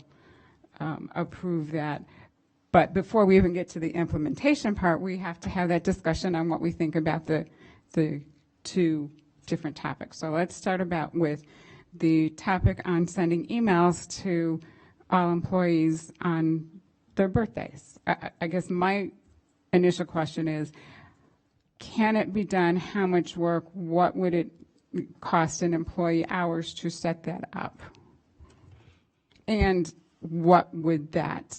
S1: approve that. But before we even get to the implementation part, we have to have that discussion on what we think about the 2 different topics. So let's start with the topic on sending emails to all employees on their birthdays. I guess my initial question is, can it be done? How much work? What would it cost an employee hours to set that up? And what would that,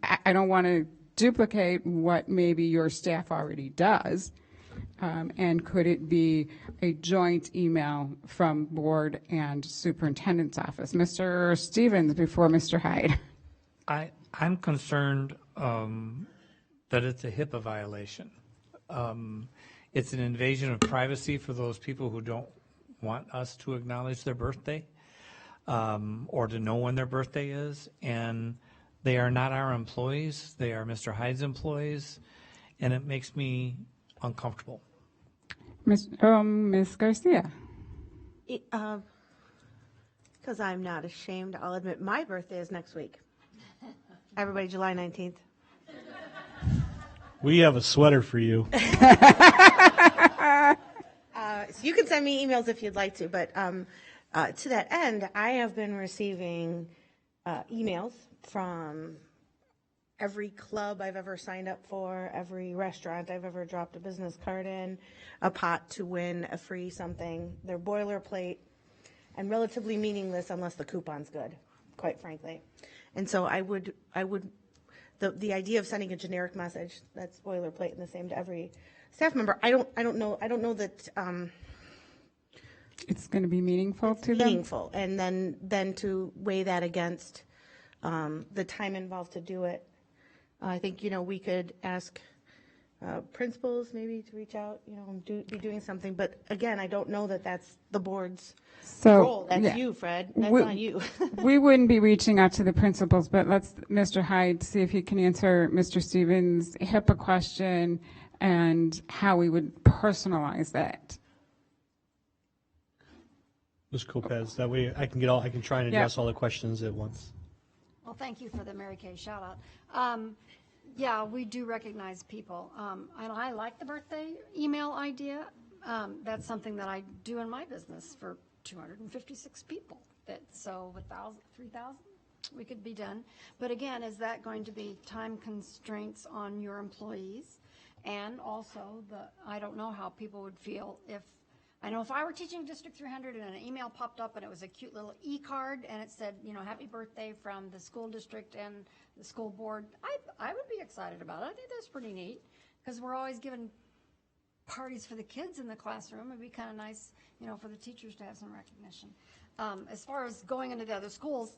S1: I don't want to duplicate what maybe your staff already does. And could it be a joint email from board and superintendent's office? Mr. Stevens before Mr. Hyde.
S5: I'm concerned that it's a HIPAA violation. It's an invasion of privacy for those people who don't want us to acknowledge their birthday or to know when their birthday is. And they are not our employees. They are Mr. Hyde's employees. And it makes me uncomfortable.
S1: Ms. Garcia.
S3: Because I'm not ashamed, I'll admit my birthday is next week.
S4: Everybody, July 19th.
S2: We have a sweater for you.
S4: So you can send me emails if you'd like to, but to that end, I have been receiving emails from every club I've ever signed up for, every restaurant I've ever dropped a business card in, a pot to win a free something. They're boilerplate and relatively meaningless unless the coupon's good, quite frankly. And so the idea of sending a generic message that's boilerplate and the same to every staff member, I don't know that
S1: It's going to be meaningful to them?
S4: meaningful. And then to weigh that against the time involved to do it. I think, we could ask principals maybe to reach out, and be doing something. But again, I don't know that that's the board's role. That's
S1: yeah.
S4: you, Fred. That's
S1: We-
S4: not you.
S1: We wouldn't be reaching out to the principals, but let's, Mr. Hyde, see if he can answer Mr. Stevens' HIPAA question and how we would personalize that.
S2: Ms. Lopez, that way I can try and address all the questions at once.
S3: Well, thank you for the Mary Kay shout out. Yeah, we do recognize people. And I like the birthday email idea. That's something that I do in my business for 256 people. So with 3,000, we could be done. But again, is that going to be time constraints on your employees? And also, I don't know how people would feel if I were teaching District 300 and an email popped up and it was a cute little e-card and it said, happy birthday from the school district and the school board, I would be excited about it. I think that's pretty neat because we're always giving parties for the kids in the classroom. It'd be kind of nice, for the teachers to have some recognition. As far as going into the other schools,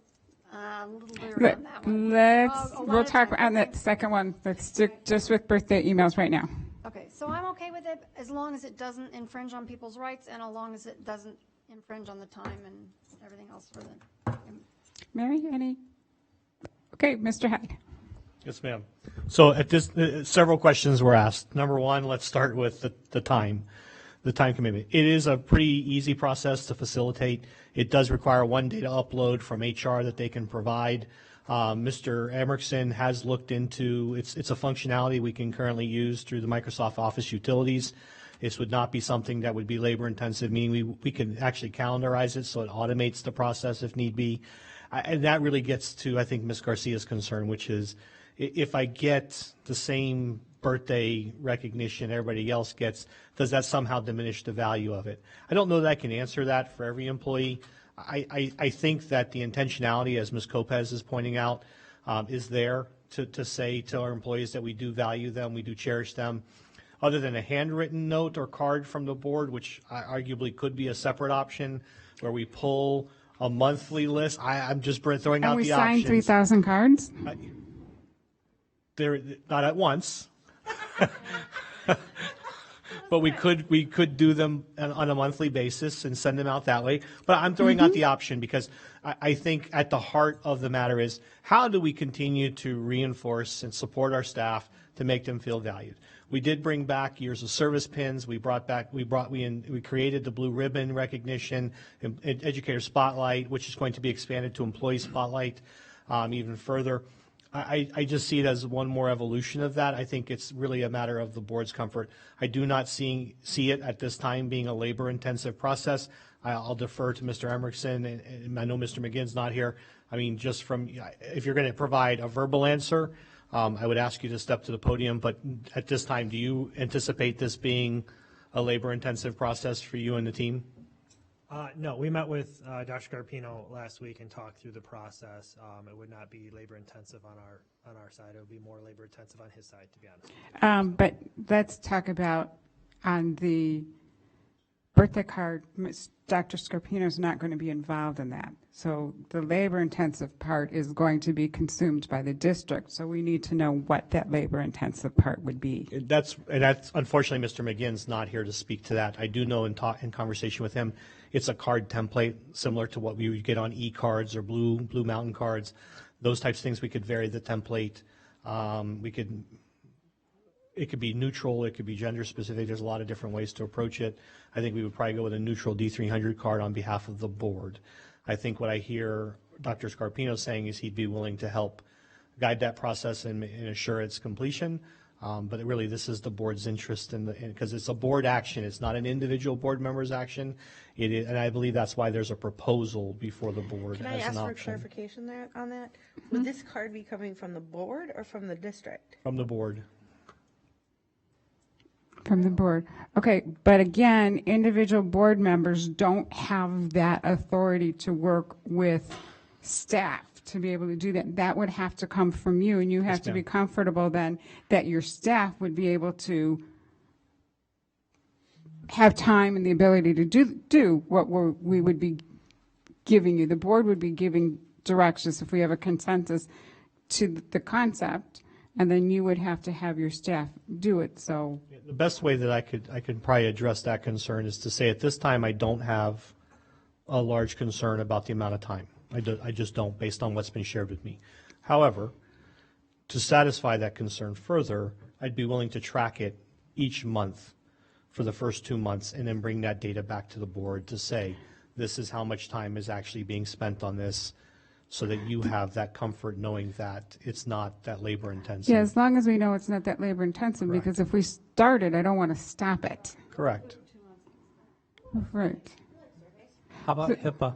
S3: a little leery on that one.
S1: We'll talk on that second one. Let's stick just with birthday emails right now.
S3: Okay, so I'm okay with it as long as it doesn't infringe on people's rights and as long as it doesn't infringe on the time and everything else for the.
S1: Mary, any? Okay, Mr. Hyde.
S2: Yes, ma'am. So at this, several questions were asked. Number one, let's start with the time commitment. It is a pretty easy process to facilitate. It does require one data upload from HR that they can provide. Mr. Emmerson has looked into, it's a functionality we can currently use through the Microsoft Office utilities. This would not be something that would be labor intensive, meaning we can actually calendarize it so it automates the process if need be. And that really gets to, I think, Ms. Garcia's concern, which is if I get the same birthday recognition everybody else gets, does that somehow diminish the value of it? I don't know that I can answer that for every employee. I think that the intentionality, as Ms. Lopez is pointing out, is there to say to our employees that we do value them, we do cherish them. Other than a handwritten note or card from the board, which arguably could be a separate option, where we pull a monthly list. I'm just throwing out the options.
S1: And we signed 3,000 cards?
S2: They're not at once. But we could do them on a monthly basis and send them out that way. But I'm throwing out the option because I think at the heart of the matter is how do we continue to reinforce and support our staff to make them feel valued? We did bring back years of service pins. We created the blue ribbon recognition, educator spotlight, which is going to be expanded to employee spotlight even further. I just see it as one more evolution of that. I think it's really a matter of the board's comfort. I do not see it at this time being a labor-intensive process. I'll defer to Mr. Emerson, and I know Mr. McGinn's not here. I mean, just from, if you're going to provide a verbal answer, I would ask you to step to the podium. But at this time, do you anticipate this being a labor-intensive process for you and the team?
S11: No, we met with Dr. Scarpino last week and talked through the process. It would not be labor intensive on our side. It would be more labor intensive on his side, to be honest.
S1: But let's talk about on the birthday card, Dr. Scarpino is not going to be involved in that. So the labor intensive part is going to be consumed by the district. So we need to know what that labor intensive part would be.
S2: That's unfortunately, Mr. McGinn's not here to speak to that. I do know in conversation with him, it's a card template similar to what we would get on e-cards or Blue Mountain cards. Those types of things, we could vary the template. It could be neutral, it could be gender specific. There's a lot of different ways to approach it. I think we would probably go with a neutral D300 card on behalf of the board. I think what I hear Dr. Scarpino saying is he'd be willing to help guide that process and assure its completion. But really, this is the board's interest because it's a board action. It's not an individual board member's action. It is, and I believe that's why there's a proposal before the board
S4: Can I
S2: as
S4: ask
S2: an
S4: for
S2: option
S4: clarification on that? Would this card be coming from the board or from the district?
S2: from the board.
S1: From the board. Okay, but again, individual board members don't have that authority to work with staff to be able to do that. That would have to come from you, and you have to be
S2: ma'am.
S1: comfortable then that your staff would be able to have time and the ability to do what we would be giving you. The board would be giving directions if we have a consensus to the concept, and then you would have to have your staff do it. So
S2: The best way that I could probably address that concern is to say at this time I don't have a large concern about the amount of time. I just don't, based on what's been shared with me. However, to satisfy that concern further, I'd be willing to track it each month for the first 2 months and then bring that data back to the board to say, this is how much time is actually being spent on this, so that you have that comfort knowing that it's not that labor intensive.
S1: yeah, as long as we know it's not that labor intensive, because if we start it, I don't want to stop it.
S2: Correct.
S1: Right.
S5: How about HIPAA?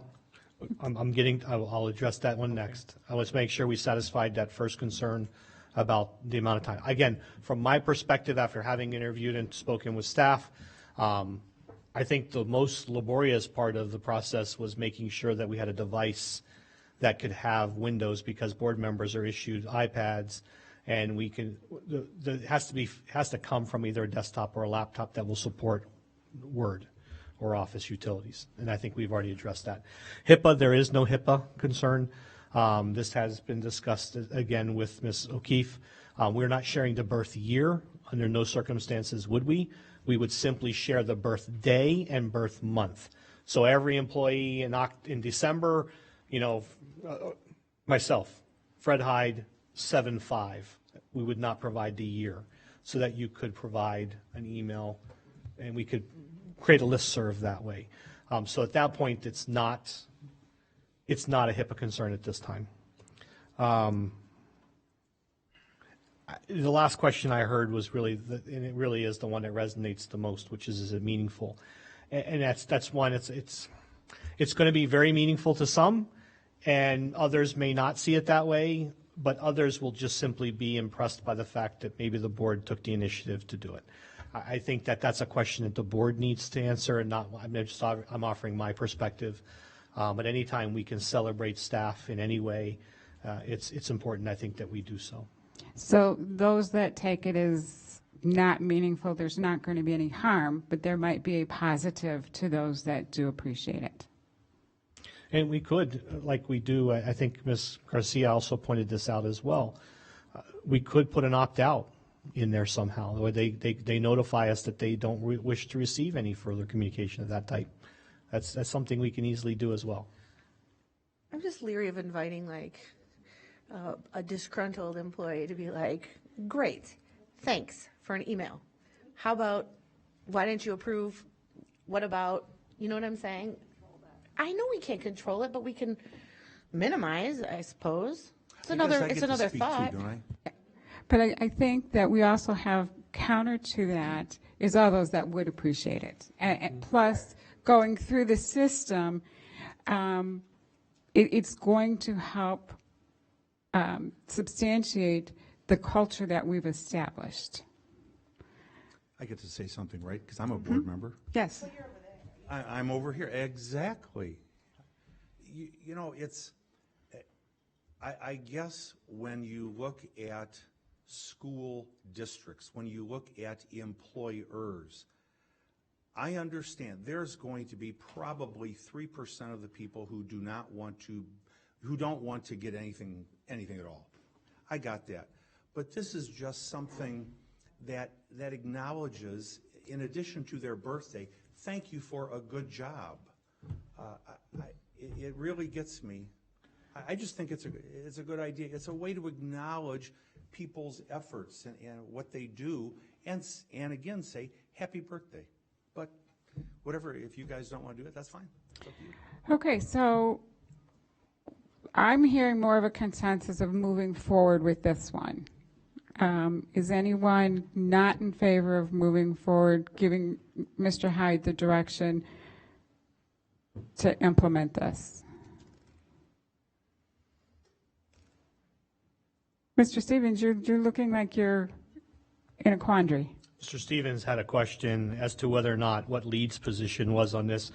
S2: I'll address that one next. Let's make sure we satisfied that first concern about the amount of time. Again, from my perspective, after having interviewed and spoken with staff, I think the most laborious part of the process was making sure that we had a device that could have Windows, because board members are issued iPads, and we can, has to come from either a desktop or a laptop that will support Word or Office utilities, and I think we've already addressed that. HIPAA, there is no HIPAA concern. This has been discussed again with Ms. O'Keefe. We're not sharing the birth year. Under no circumstances would we. We would simply share the birth day and birth month. So every employee in December, myself, Fred Hyde, 7/5. We would not provide the year, so that you could provide an email and we could create a listserv that way. So at that point, it's not a HIPAA concern at this time. The last question I heard was really, and it really is the one that resonates the most, which is it meaningful? And that's one. It's going to be very meaningful to some, and others may not see it that way, but others will just simply be impressed by the fact that maybe the board took the initiative to do it. I think that that's a question that the board needs to answer, and not, I'm offering my perspective. But anytime we can celebrate staff in any way, it's important, I think, that we do so.
S1: So those that take it as not meaningful, there's not going to be any harm, but there might be a positive to those that do appreciate it.
S2: And we could, like we do, I think Ms. Garcia also pointed this out as well, we could put an opt-out in there somehow, where they notify us that they don't wish to receive any further communication of that type. That's something we can easily do as well.
S4: I'm just leery of inviting a disgruntled employee to be like, great, thanks for an email. How about, why didn't you approve? What about, you know what I'm saying? I know we can't control it, but we can minimize, I suppose. It's another thought.
S1: But I think that we also have counter to that is all those that would appreciate it. And plus, going through the system, it's going to help substantiate the culture that we've established.
S10: I get to say something, right? Because I'm a board member.
S1: Yes.
S10: I'm over here. Exactly. I guess when you look at school districts, when you look at employers, I understand there's going to be probably 3% of the people who don't want to get anything at all. I got that. But this is just something that acknowledges, in addition to their birthday, thank you for a good job. It really gets me. I just think it's a good idea. It's a way to acknowledge people's efforts and what they do, and again say happy birthday. But whatever, if you guys don't want to do it, that's fine. It's up to you.
S1: Okay, so I'm hearing more of a consensus of moving forward with this one. Is anyone not in favor of moving forward, giving Mr. Hyde the direction to implement this? Mr. Stevens, you're looking like you're in a quandary.
S2: Mr. Stevens had a question as to whether or not what Lead's position was on this.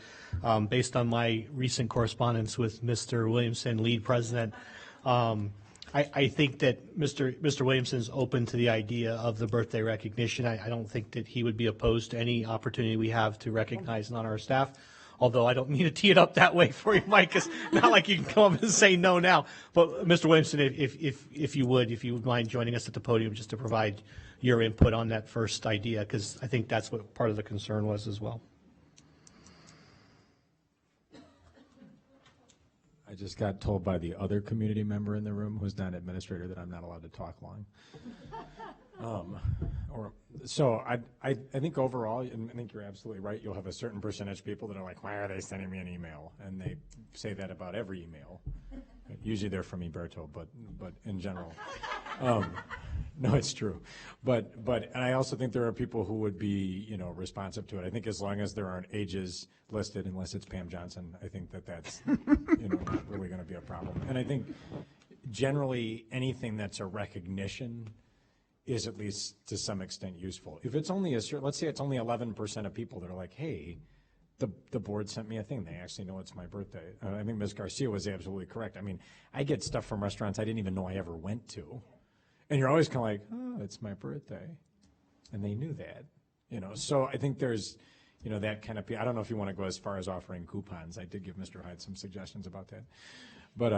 S2: Based on my recent correspondence with Mr. Williamson, Lead President, I think that Mr. Williamson's open to the idea of the birthday recognition. I don't think that he would be opposed to any opportunity we have to recognize on our staff. Although I don't mean to tee it up that way for you, Mike, because not like you can come up and say no now. But Mr. Williamson, if you would mind joining us at the podium just to provide your input on that first idea, because I think that's what part of the concern was as well.
S12: I just got told by the other community member in the room who's not an administrator that I'm not allowed to talk long. So I think overall, and I think you're absolutely right, you'll have a certain percentage of people that are like, why are they sending me an email? And they say that about every email. Usually they're from Iberto, but in general. No, it's true. But and I also think there are people who would be, responsive to it. I think as long as there aren't ages listed, unless it's Pam Johnson, I think that's, not really going to be a problem. And I think generally anything that's a recognition is at least to some extent useful. If it's only let's say it's only 11% of people that are like, hey, the board sent me a thing. They actually know it's my birthday. I think Ms. Garcia was absolutely correct. I mean, I get stuff from restaurants I didn't even know I ever went to. And you're always kind of like, oh, it's my birthday. And they knew that, So I think there's, that kind of, I don't know if you want to go as far as offering coupons. I did give Mr. Hyde some suggestions about that. But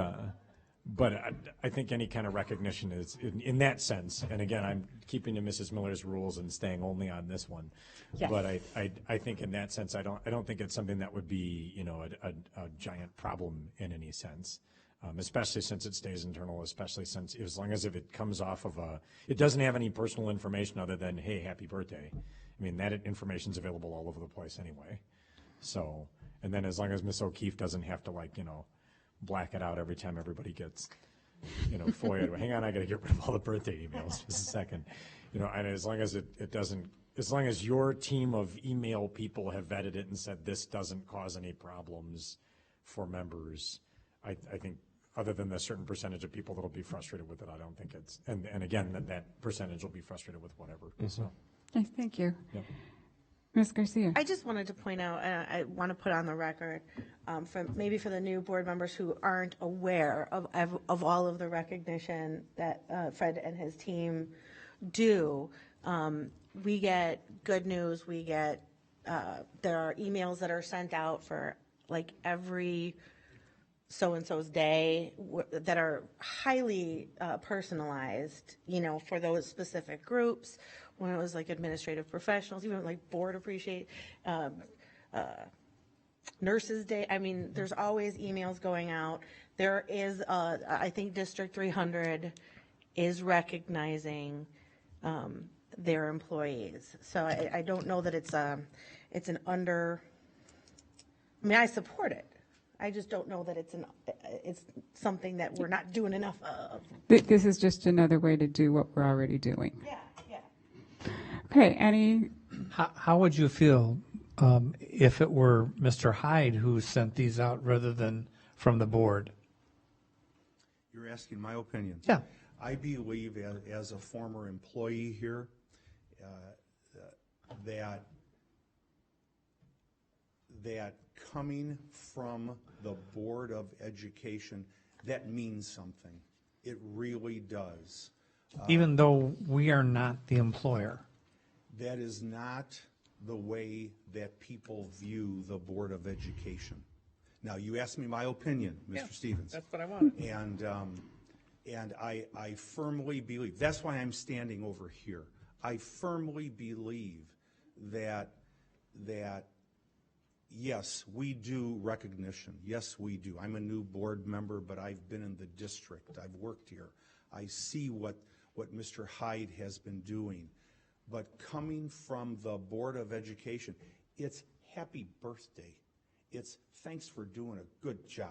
S12: I think any kind of recognition is, in that sense, and again, I'm keeping to Mrs. Miller's rules and staying only on this one.
S4: Yes.
S12: But I think in that sense, I don't think it's something that would be, a giant problem in any sense. Especially since it stays internal, especially since as long as if it comes off of it doesn't have any personal information other than, hey, happy birthday. I mean, that information's available all over the place anyway. So, and then as long as Ms. O'Keefe doesn't have to black it out every time everybody gets, FOIA. Hang on, I got to get rid of all the birthday emails just a second. And as long as it doesn't, as long as your team of email people have vetted it and said this doesn't cause any problems for members, I think other than the certain percentage of people that'll be frustrated with it, I don't think it's, and again, that percentage will be frustrated with whatever. Mm-hmm. So.
S1: Okay, thank you.
S12: Yep.
S1: Ms. Garcia.
S4: I just wanted to point out, and I want to put on the record, for the new board members who aren't aware of all of the recognition that Fred and his team do. We get good news. We get there are emails that are sent out for every so-and-so's day that are highly personalized, for those specific groups. When it was administrative professionals, even board appreciate, nurses day. I mean, there's always emails going out. There is, I think District 300 is recognizing their employees. So I don't know that it's an under. I mean, I support it. I just don't know that it's something that we're not doing enough of.
S1: This is just another way to do what we're already doing.
S4: Yeah.
S1: Okay,
S5: How would you feel if it were Mr. Hyde who sent these out rather than from the board?
S10: You're asking my opinion.
S5: Yeah.
S10: I believe as a former employee here that coming from the Board of Education, that means something. It really does.
S5: Even though we are not the employer.
S10: That is not the way that people view the Board of Education. Now, you asked me my opinion, Mr. Stevens.
S5: That's what I wanted.
S10: And I firmly believe, that's why I'm standing over here. I firmly believe that yes, we do recognition. Yes, we do. I'm a new board member, but I've been in the district. I've worked here. I see what Mr. Hyde has been doing. But coming from the Board of Education, it's happy birthday. It's thanks for doing a good job.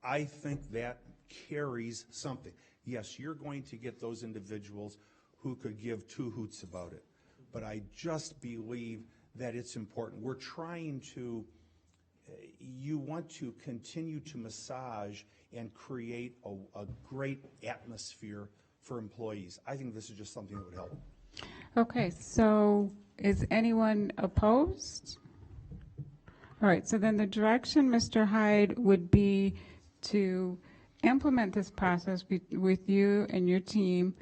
S10: I think that carries something. Yes, you're going to get those individuals who could give two hoots about it, but I just believe that it's important. We're trying to, you want to continue to massage and create a great atmosphere for employees. I think this is just something that would help.
S1: Okay, so is anyone opposed? All right, so then the direction, Mr. Hyde, would be to implement this process with you and your team,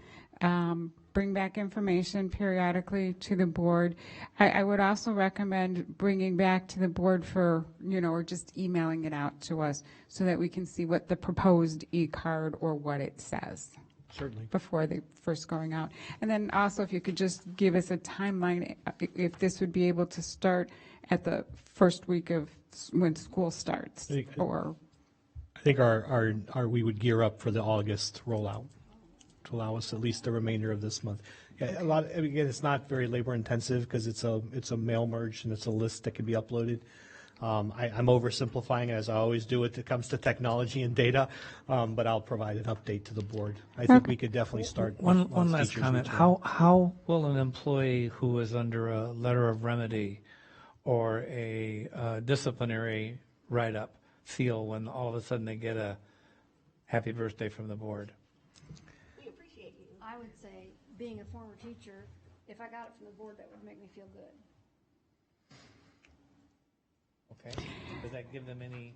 S1: bring back information periodically to the board. I would also recommend bringing back to the board for, or just emailing it out to us so that we can see what the proposed e-card or what it says.
S2: Certainly.
S1: Before the first going out. And then also if you could just give us a timeline, if this would be able to start at the first week of when school starts, or.
S2: I think we would gear up for the August rollout to allow us at least the remainder of this month. Yeah, again, it's not very labor intensive because it's a mail merge and it's a list that can be uploaded. I'm oversimplifying, as I always do when it comes to technology and data, but I'll provide an update to the board. I think we could definitely start.
S5: One last comment. How will an employee who is under a letter of remedy or a disciplinary write-up feel when all of a sudden they get a happy birthday from the board?
S3: We appreciate you. I would say, being a former teacher, if I got it from the board, that would make me feel good.
S5: Okay. Does that give them any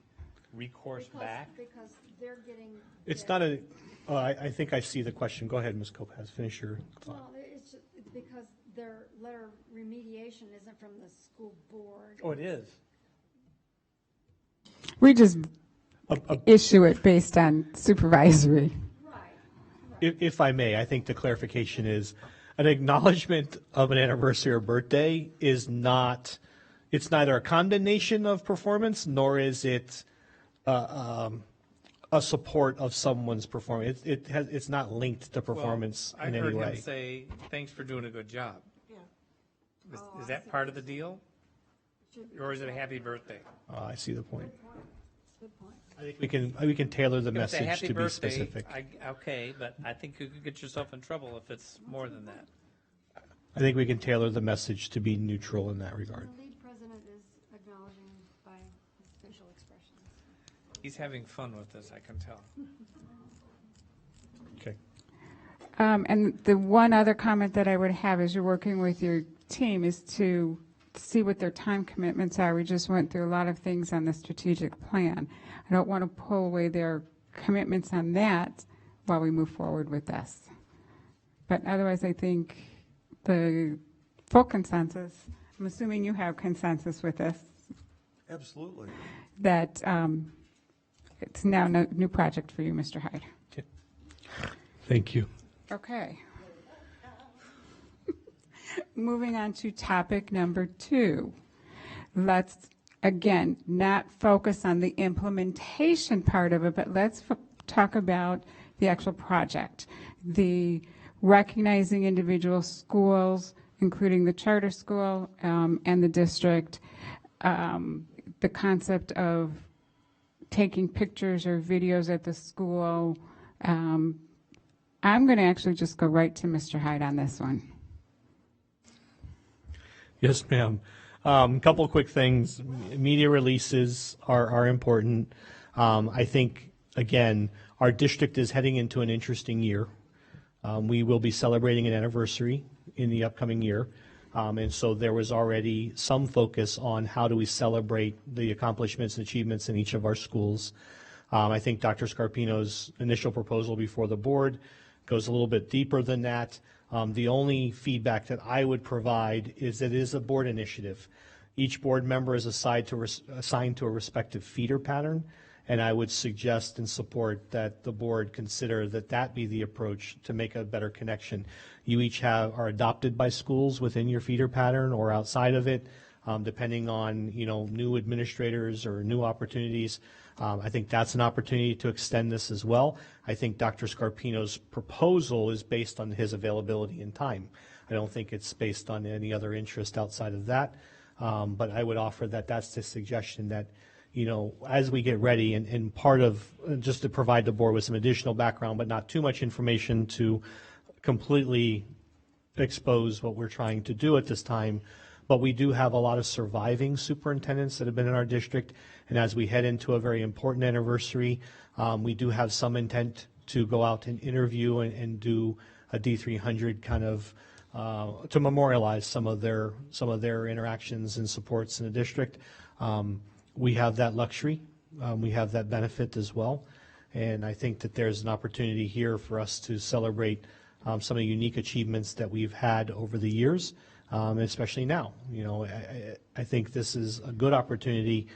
S5: recourse back?
S3: Because they're getting.
S2: It's not a. I think I see the question. Go ahead, Ms. Kopaz. Finish your thought.
S3: Well, it's because their letter of remediation isn't from the school board.
S5: Oh, it is.
S1: We just issue it based on supervisory.
S3: Right.
S2: If I may, I think the clarification is an acknowledgement of an anniversary or birthday is not. It's neither a condemnation of performance nor is it a support of someone's performance. It's not linked to performance in any way.
S5: I heard him say, "Thanks for doing a good job."
S3: Yeah.
S5: Is that part of the deal, or is it a happy birthday?
S2: I see the point.
S3: Good point.
S2: I think we can tailor the
S5: If it's a
S2: message
S5: happy
S2: to be
S5: birthday,
S2: specific.
S5: Okay, but I think you could get yourself in trouble if it's more than that.
S2: I think we can tailor the message to be neutral in that regard.
S3: The lead president is acknowledging by his facial expressions.
S5: He's having fun with this, I can tell.
S2: Okay.
S1: And the one other comment that I would have as you're working with your team is to see what their time commitments are. We just went through a lot of things on the strategic plan. I don't want to pull away their commitments on that while we move forward with this. But otherwise, I think the full consensus, I'm assuming you have consensus with this,
S10: Absolutely.
S1: that it's now a new project for you, Mr. Hyde.
S2: Thank you.
S1: Okay. Moving on to topic number 2. Let's, again, not focus on the implementation part of it, but let's talk about the actual project. The recognizing individual schools, including the charter school and the district, the concept of taking pictures or videos at the school. I'm going to actually just go right to Mr. Hyde on this one.
S2: Yes, ma'am. A couple of quick things. Media releases are important. I think, again, our district is heading into an interesting year. We will be celebrating an anniversary in the upcoming year. And so there was already some focus on how do we celebrate the accomplishments and achievements in each of our schools. I think Dr. Scarpino's initial proposal before the board goes a little bit deeper than that. The only feedback that I would provide is that it is a board initiative. Each board member is assigned to a respective feeder pattern, and I would suggest and support that the board consider that be the approach to make a better connection. You each are adopted by schools within your feeder pattern or outside of it, depending on new administrators or new opportunities. I think that's an opportunity to extend this as well. I think Dr. Scarpino's proposal is based on his availability and time. I don't think it's based on any other interest outside of that. But I would offer that that's the suggestion, that as we get ready, and part of, just to provide the board with some additional background, but not too much information to completely expose what we're trying to do at this time, but we do have a lot of surviving superintendents that have been in our district, and as we head into a very important anniversary, we do have some intent to go out and interview and do a D300 kind of to memorialize some of their interactions and supports in the district. We have that luxury, we have that benefit as well, and I think that there's an opportunity here for us to celebrate some of the unique achievements that we've had over the years, especially now. I think this is a good opportunity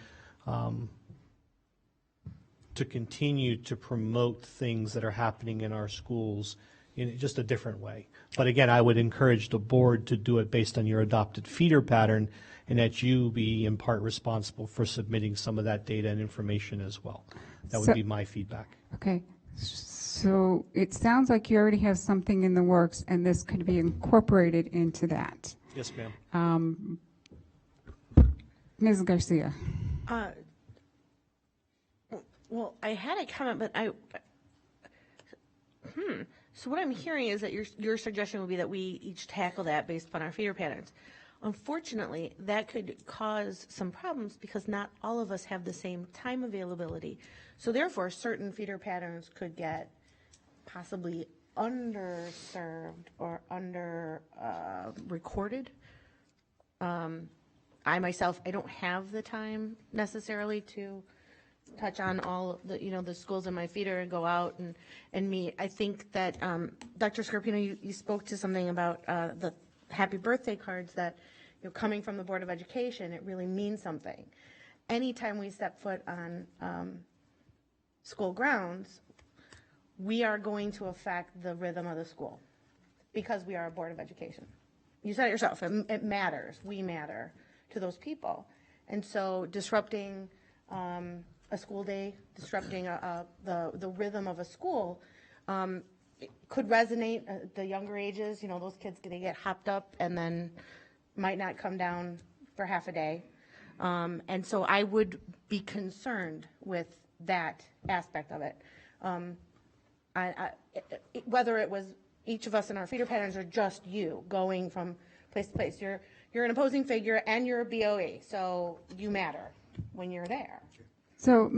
S2: to continue to promote things that are happening in our schools in just a different way. But again, I would encourage the board to do it based on your adopted feeder pattern, and that you be in part responsible for submitting some of that data and information as well. That would be my feedback.
S1: Okay. So it sounds like you already have something in the works, and this could be incorporated into that.
S2: Yes, ma'am.
S1: Ms. Garcia.
S4: Well, I had a comment, but So what I'm hearing is that your suggestion would be that we each tackle that based upon our feeder patterns. Unfortunately, that could cause some problems because not all of us have the same time availability. So therefore, certain feeder patterns could get possibly underserved or under recorded. I myself, I don't have the time necessarily to touch on all the, the schools in my feeder and go out and meet. I think that, Dr. Scarpino, you spoke to something about the happy birthday cards that, coming from the Board of Education, it really means something. Anytime we step foot on school grounds, we are going to affect the rhythm of the school because we are a Board of Education. You said it yourself, it matters. We matter to those people. And so disrupting a school day, disrupting the rhythm of a school could resonate at the younger ages. Those kids, they get hopped up and then might not come down for half a day. And so I would be concerned with that aspect of it. Whether it was each of us in our feeder patterns or just you going from place to place. You're an opposing figure and you're a BOE, so you matter when you're there.
S1: So,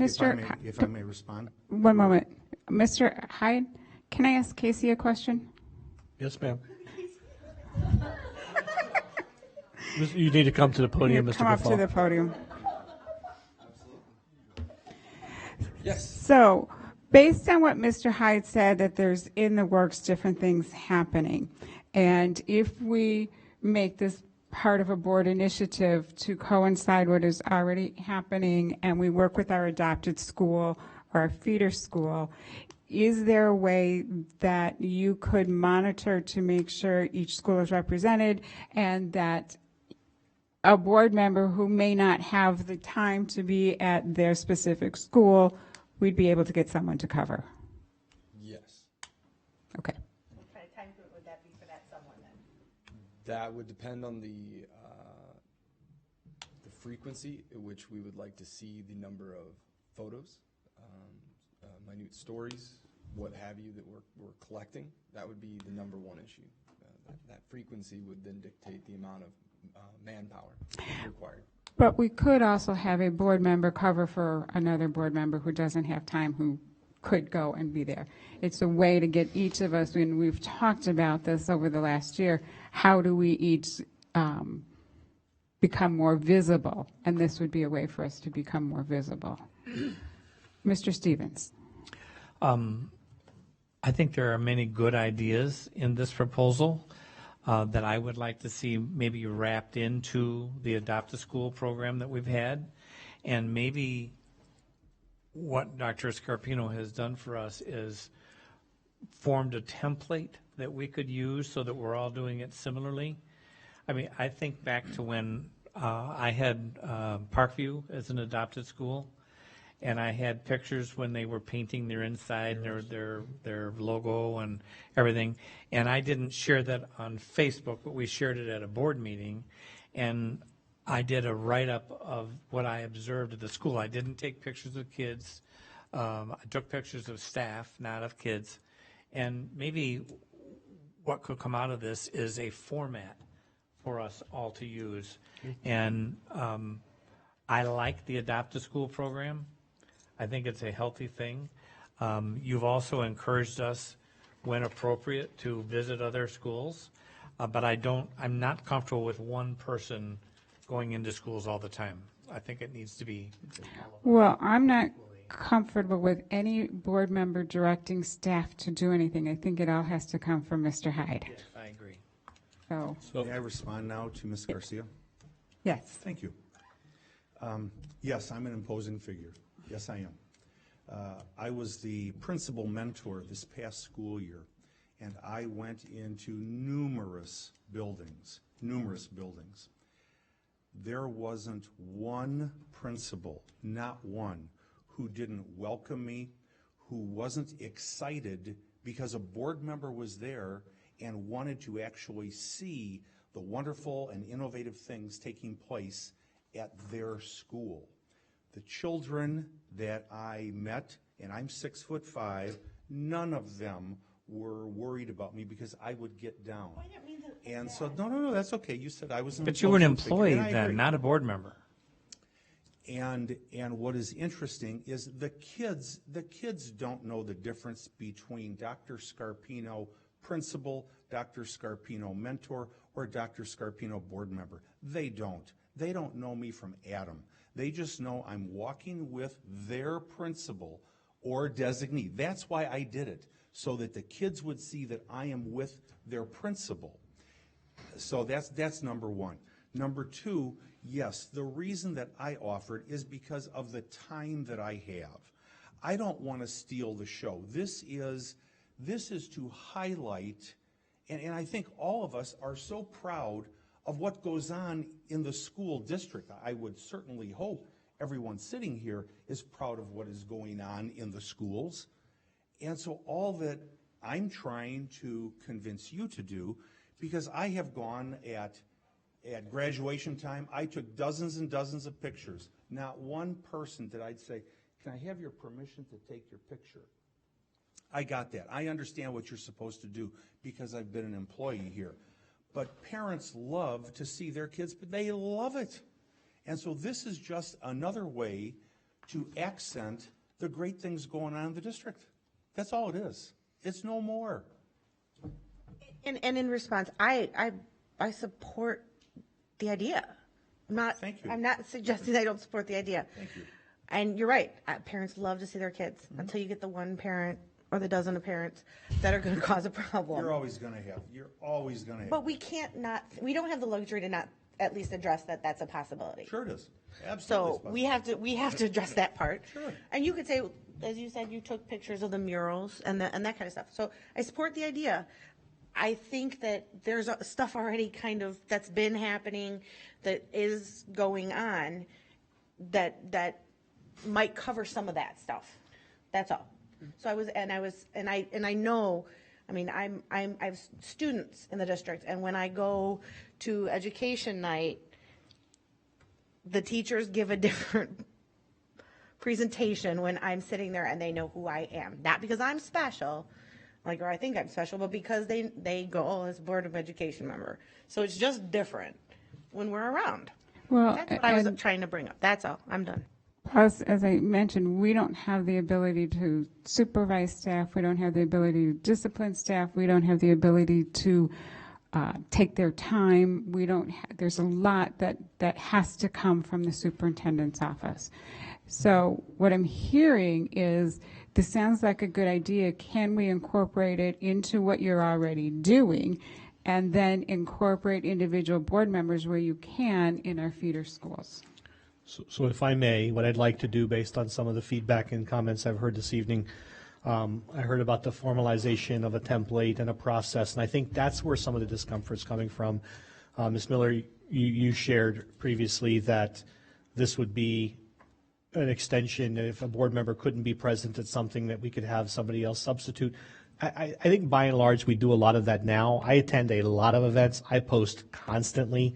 S10: If I may respond.
S1: One moment. Mr. Hyde, can I ask Casey a question?
S2: Yes, ma'am. You need to come to the podium, Mr.
S1: Come up
S2: Buffalo.
S1: to the podium.
S8: Yes.
S1: So, based on what Mr. Hyde said, that there's in the works different things happening, and if we make this part of a board initiative to coincide what is already happening, and we work with our adopted school or our feeder school, is there a way that you could monitor to make sure each school is represented and that a board member who may not have the time to be at their specific school, we'd be able to get someone to cover?
S8: Yes.
S1: Okay.
S4: What kind of time would that be for that someone then?
S8: That would depend on the frequency at which we would like to see the number of photos, minute stories, what have you, that we're collecting. That would be the number one issue. That frequency would then dictate the amount of manpower required.
S1: But we could also have a board member cover for another board member who doesn't have time, who could go and be there. It's a way to get each of us, and we've talked about this over the last year, how do we each become more visible? And this would be a way for us to become more visible. Mr. Stevens.
S5: I think there are many good ideas in this proposal that I would like to see maybe wrapped into the Adopt a School program that we've had. And maybe what Dr. Scarpino has done for us is formed a template that we could use so that we're all doing it similarly. I mean, I think back to when I had Parkview as an adopted school, and I had pictures when they were painting their inside, their logo and everything. And I didn't share that on Facebook, but we shared it at a board meeting. And I did a write-up of what I observed at the school. I didn't take pictures of kids. I took pictures of staff, not of kids. And maybe what could come out of this is a format for us all to use. And I like the Adopt a School program. I think it's a healthy thing. You've also encouraged us, when appropriate, to visit other schools. But I'm not comfortable with one person going into schools all the time. I think it needs to be.
S1: Well, I'm not comfortable with any board member directing staff to do anything. I think it all has to come from Mr. Hyde.
S5: Yes, I agree.
S1: So,
S10: May I respond now to Ms. Garcia?
S1: yes.
S10: Thank you. Yes, I'm an imposing figure. Yes, I am. I was the principal mentor this past school year, and I went into numerous buildings. There wasn't one principal, not one, who didn't welcome me, who wasn't excited because a board member was there and wanted to actually see the wonderful and innovative things taking place at their school. The children that I met, and I'm 6'5", none of them were worried about me because I would get down. And so, no, that's okay. You said I was an
S5: But you were an
S10: imposing figure,
S5: employee
S10: and I
S5: then,
S10: agree.
S5: not a board member.
S10: And what is interesting is the kids don't know the difference between Dr. Scarpino principal, Dr. Scarpino mentor, or Dr. Scarpino board member. They don't. They don't know me from Adam. They just know I'm walking with their principal or designee. That's why I did it, so that the kids would see that I am with their principal. So that's number one. Number two, yes, the reason that I offered is because of the time that I have. I don't want to steal the show. This is to highlight, and I think all of us are so proud of what goes on in the school district. I would certainly hope everyone sitting here is proud of what is going on in the schools. And so all that I'm trying to convince you to do, because I have gone at graduation time, I took dozens and dozens of pictures. Not one person did I say, can I have your permission to take your picture? I got that. I understand what you're supposed to do because I've been an employee here. But parents love to see their kids, but they love it. And so this is just another way to accent the great things going on in the district. That's all it is. It's no more.
S4: And in response, I support the idea.
S10: Thank you.
S4: I'm not suggesting I don't support the idea.
S10: Thank you.
S4: And you're right. Parents love to see their kids until you get the one parent or the dozen of parents that are going to cause a problem.
S10: You're always going to have.
S4: But we don't have the luxury to not at least address that that's a possibility.
S10: Sure it is. Absolutely.
S4: So we have to address that part.
S10: Sure.
S4: And you could say, as you said, you took pictures of the murals and that kind of stuff. So I support the idea. I think that there's stuff already kind of that's been happening, that is going on, that might cover some of that stuff. That's all. So I know, I mean, I have students in the district, and when I go to education night, the teachers give a different presentation when I'm sitting there and they know who I am. Not because I'm special, or I think I'm special, but because they go as Board of Education member. So it's just different when we're around.
S1: Well,
S4: That's what I was trying to bring up. That's all. I'm done.
S1: Plus, as I mentioned, we don't have the ability to supervise staff. We don't have the ability to discipline staff. We don't have the ability to take their time. We don't. There's a lot that has to come from the superintendent's office. So what I'm hearing is this sounds like a good idea. Can we incorporate it into what you're already doing, and then incorporate individual board members where you can in our feeder schools?
S2: So if I may, what I'd like to do based on some of the feedback and comments I've heard this evening, I heard about the formalization of a template and a process, and I think that's where some of the discomfort's coming from. Ms. Miller, you shared previously that this would be an extension. If a board member couldn't be present at something, that we could have somebody else substitute. I think by and large we do a lot of that now. I attend a lot of events. I post constantly.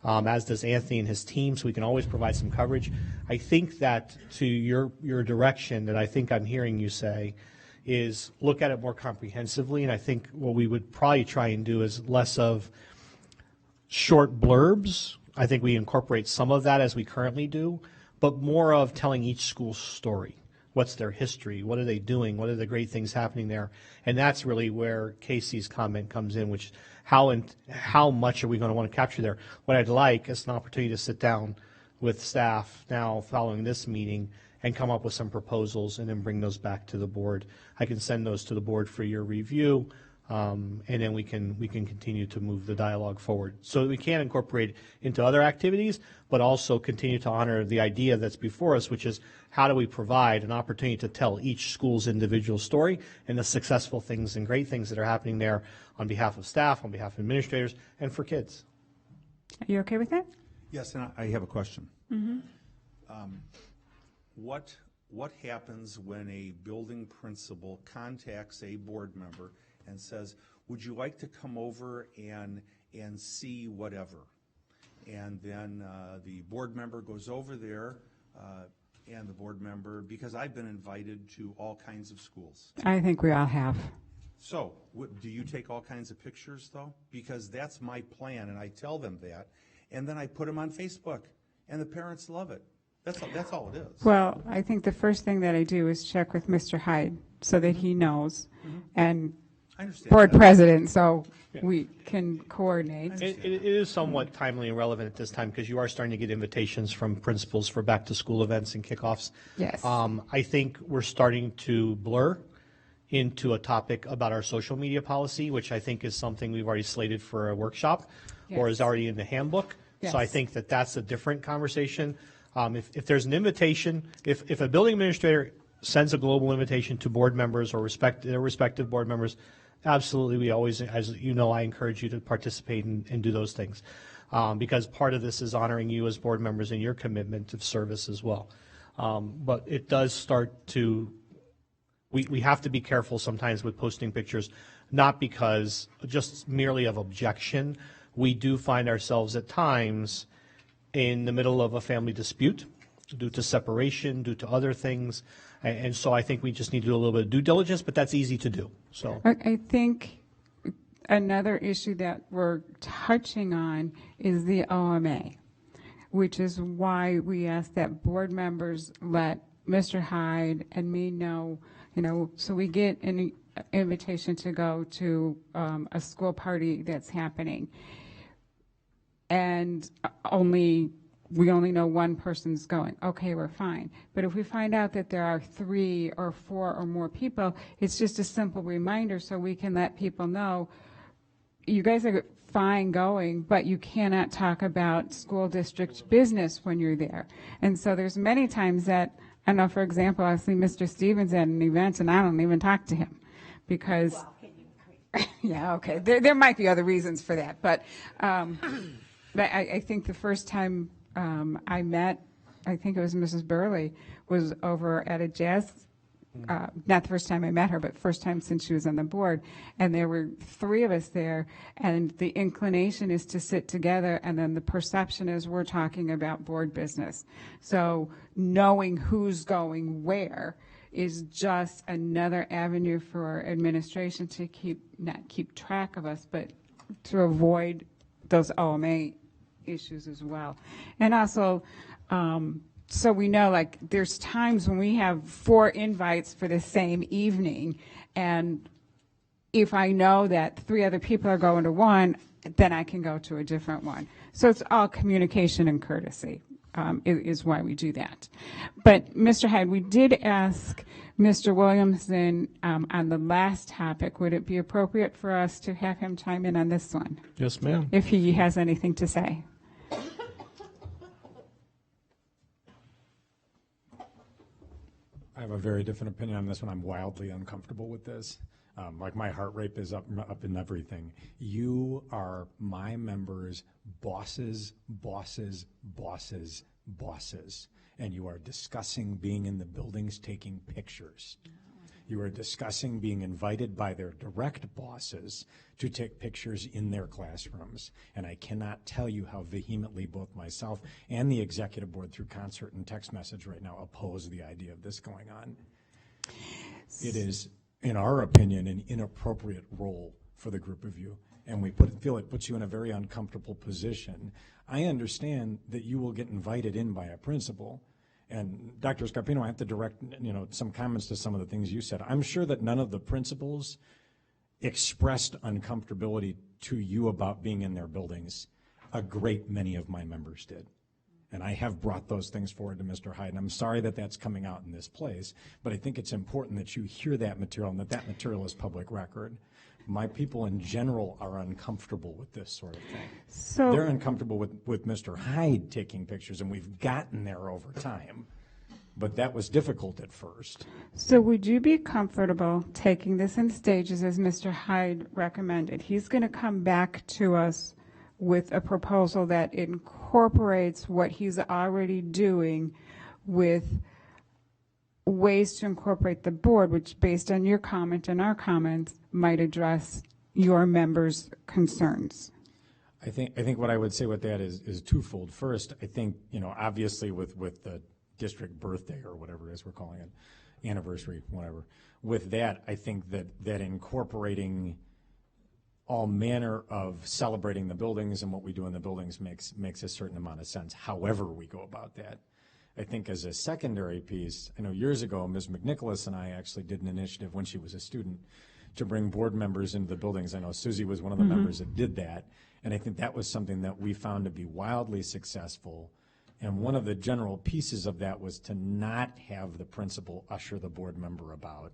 S2: as does Anthony and his team, so we can always provide some coverage. I think that to your direction that I think I'm hearing you say is look at it more comprehensively, and I think what we would probably try and do is less of short blurbs. I think we incorporate some of that as we currently do, but more of telling each school's story. What's their history? What are they doing? What are the great things happening there? And that's really where Casey's comment comes in, which how much are we going to want to capture there? What I'd like is an opportunity to sit down with staff now following this meeting and come up with some proposals and then bring those back to the board. I can send those to the board for your review, and then we can continue to move the dialogue forward. So that we can incorporate it into other activities, but also continue to honor the idea that's before us, which is how do we provide an opportunity to tell each school's individual story and the successful things and great things that are happening there on behalf of staff, on behalf of administrators, and for kids.
S1: Are you okay with that?
S10: Yes, and I have a question. What happens when a building principal contacts a board member and says, would you like to come over and see whatever? And then the board member goes over there, and the board member, because I've been invited to all kinds of schools.
S1: I think we all have.
S10: So, do you take all kinds of pictures, though? Because that's my plan, and I tell them that, and then I put them on Facebook, and the parents love it. That's all it is.
S1: Well, I think the first thing that I do is check with Mr. Hyde so that he knows, and
S10: I understand
S1: board
S10: that.
S1: president, so we can coordinate.
S2: It is somewhat timely and relevant at this time because you are starting to get invitations from principals for back-to-school events and kickoffs.
S1: Yes.
S2: I think we're starting to blur into a topic about our social media policy, which I think is something we've already slated for a workshop or is already in the handbook. So I
S1: Yes.
S2: think that that's a different conversation. If there's an invitation, if a building administrator sends a global invitation to board members or their respective board members, absolutely, we always, as you know, I encourage you to participate and do those things. Because part of this is honoring you as board members and your commitment of service as well. But it does start to, we have to be careful sometimes with posting pictures, not because just merely of objection. We do find ourselves at times in the middle of a family dispute due to separation, due to other things. And so I think we just need to do a little bit of due diligence, but that's easy to do. So
S1: I think another issue that we're touching on is the OMA, which is why we ask that board members let Mr. Hyde and me know, so we get an invitation to go to a school party that's happening. And we only know one person's going. Okay, we're fine. But if we find out that there are 3 or 4 or more people, it's just a simple reminder so we can let people know, you guys are fine going, but you cannot talk about school district business when you're there. And so there's many times that, I know, for example, I see Mr. Stevens at an event and I don't even talk to him because, yeah, okay, there might be other reasons for that. But I think the first time I met, I think it was Mrs. Burley, was over at a jazz, not the first time I met her, but first time since she was on the board. And there were 3 of us there, and the inclination is to sit together, and then the perception is we're talking about board business. So knowing who's going where is just another avenue for administration to not keep track of us, but to avoid those OMA issues as well. And also, so we know, like, there's times when we have 4 invites for the same evening, and if I know that 3 other people are going to one, then I can go to a different one. So it's all communication and courtesy is why we do that. But Mr. Hyde, we did ask Mr. Williamson on the last topic, would it be appropriate for us to have him chime in on this one?
S2: yes, ma'am.
S1: If he has anything to say.
S12: I have a very different opinion on this one. I'm wildly uncomfortable with this. Like, my heart rate is up in everything. You are my members' bosses, and you are discussing being in the buildings taking pictures. You are discussing being invited by their direct bosses to take pictures in their classrooms. And I cannot tell you how vehemently both myself and the executive board through concert and text message right now oppose the idea of this going on. It is, in our opinion, an inappropriate role for the group of you. And we feel it puts you in a very uncomfortable position. I understand that you will get invited in by a principal. And Dr. Scarpino, I have to direct, some comments to some of the things you said. I'm sure that none of the principals expressed uncomfortability to you about being in their buildings. A great many of my members did. And I have brought those things forward to Mr. Hyde. And I'm sorry that that's coming out in this place, but I think it's important that you hear that material and that material is public record. My people in general are uncomfortable with this sort of thing.
S1: So
S12: they're uncomfortable with Mr. Hyde taking pictures, and we've gotten there over time. But that was difficult at first.
S1: So would you be comfortable taking this in stages as Mr. Hyde recommended? He's going to come back to us with a proposal that incorporates what he's already doing with ways to incorporate the board, which based on your comment and our comments might address your members' concerns.
S12: I think what I would say with that is twofold. First, I think, obviously with the district birthday or whatever it is we're calling it, anniversary, whatever, with that, I think that incorporating all manner of celebrating the buildings and what we do in the buildings makes a certain amount of sense, however we go about that. I think as a secondary piece, I know years ago, Ms. McNicholas and I actually did an initiative when she was a student to bring board members into the buildings. I know Susie was one of the members that did that, and I think that was something that we found to be wildly successful. And one of the general pieces of that was to not have the principal usher the board member about,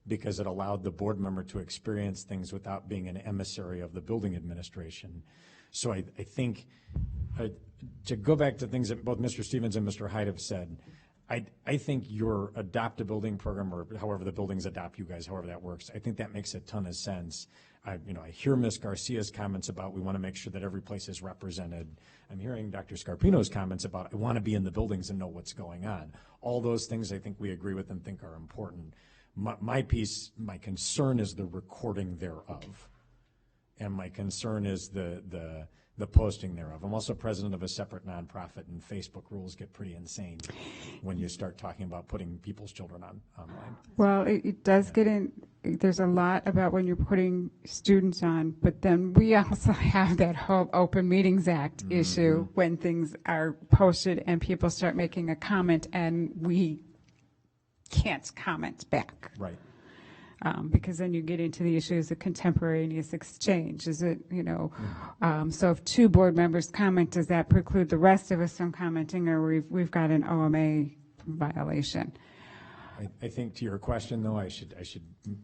S12: because it allowed the board member to experience things without being an emissary of the building administration. So I think, to go back to things that both Mr. Stevens and Mr. Hyde have said, I think your adopt a building program, or however the buildings adopt you guys, however that works, I think that makes a ton of sense. I hear Ms. Garcia's comments about we want to make sure that every place is represented. I'm hearing Dr. Scarpino's comments about I want to be in the buildings and know what's going on. All those things I think we agree with and think are important. My concern is the recording thereof. And my concern is the posting thereof. I'm also president of a separate nonprofit, and Facebook rules get pretty insane when you start talking about putting people's children online.
S1: Well, it does get in, there's a lot about when you're putting students on, but then we also have that whole Open Meetings Act issue when things are posted and people start making a comment and we can't comment back.
S12: Right.
S1: Because then you get into the issues of contemporaneous exchange. Is it, so if two board members comment, does that preclude the rest of us from commenting, or we've got an OMA violation?
S12: I think to your question, though, I should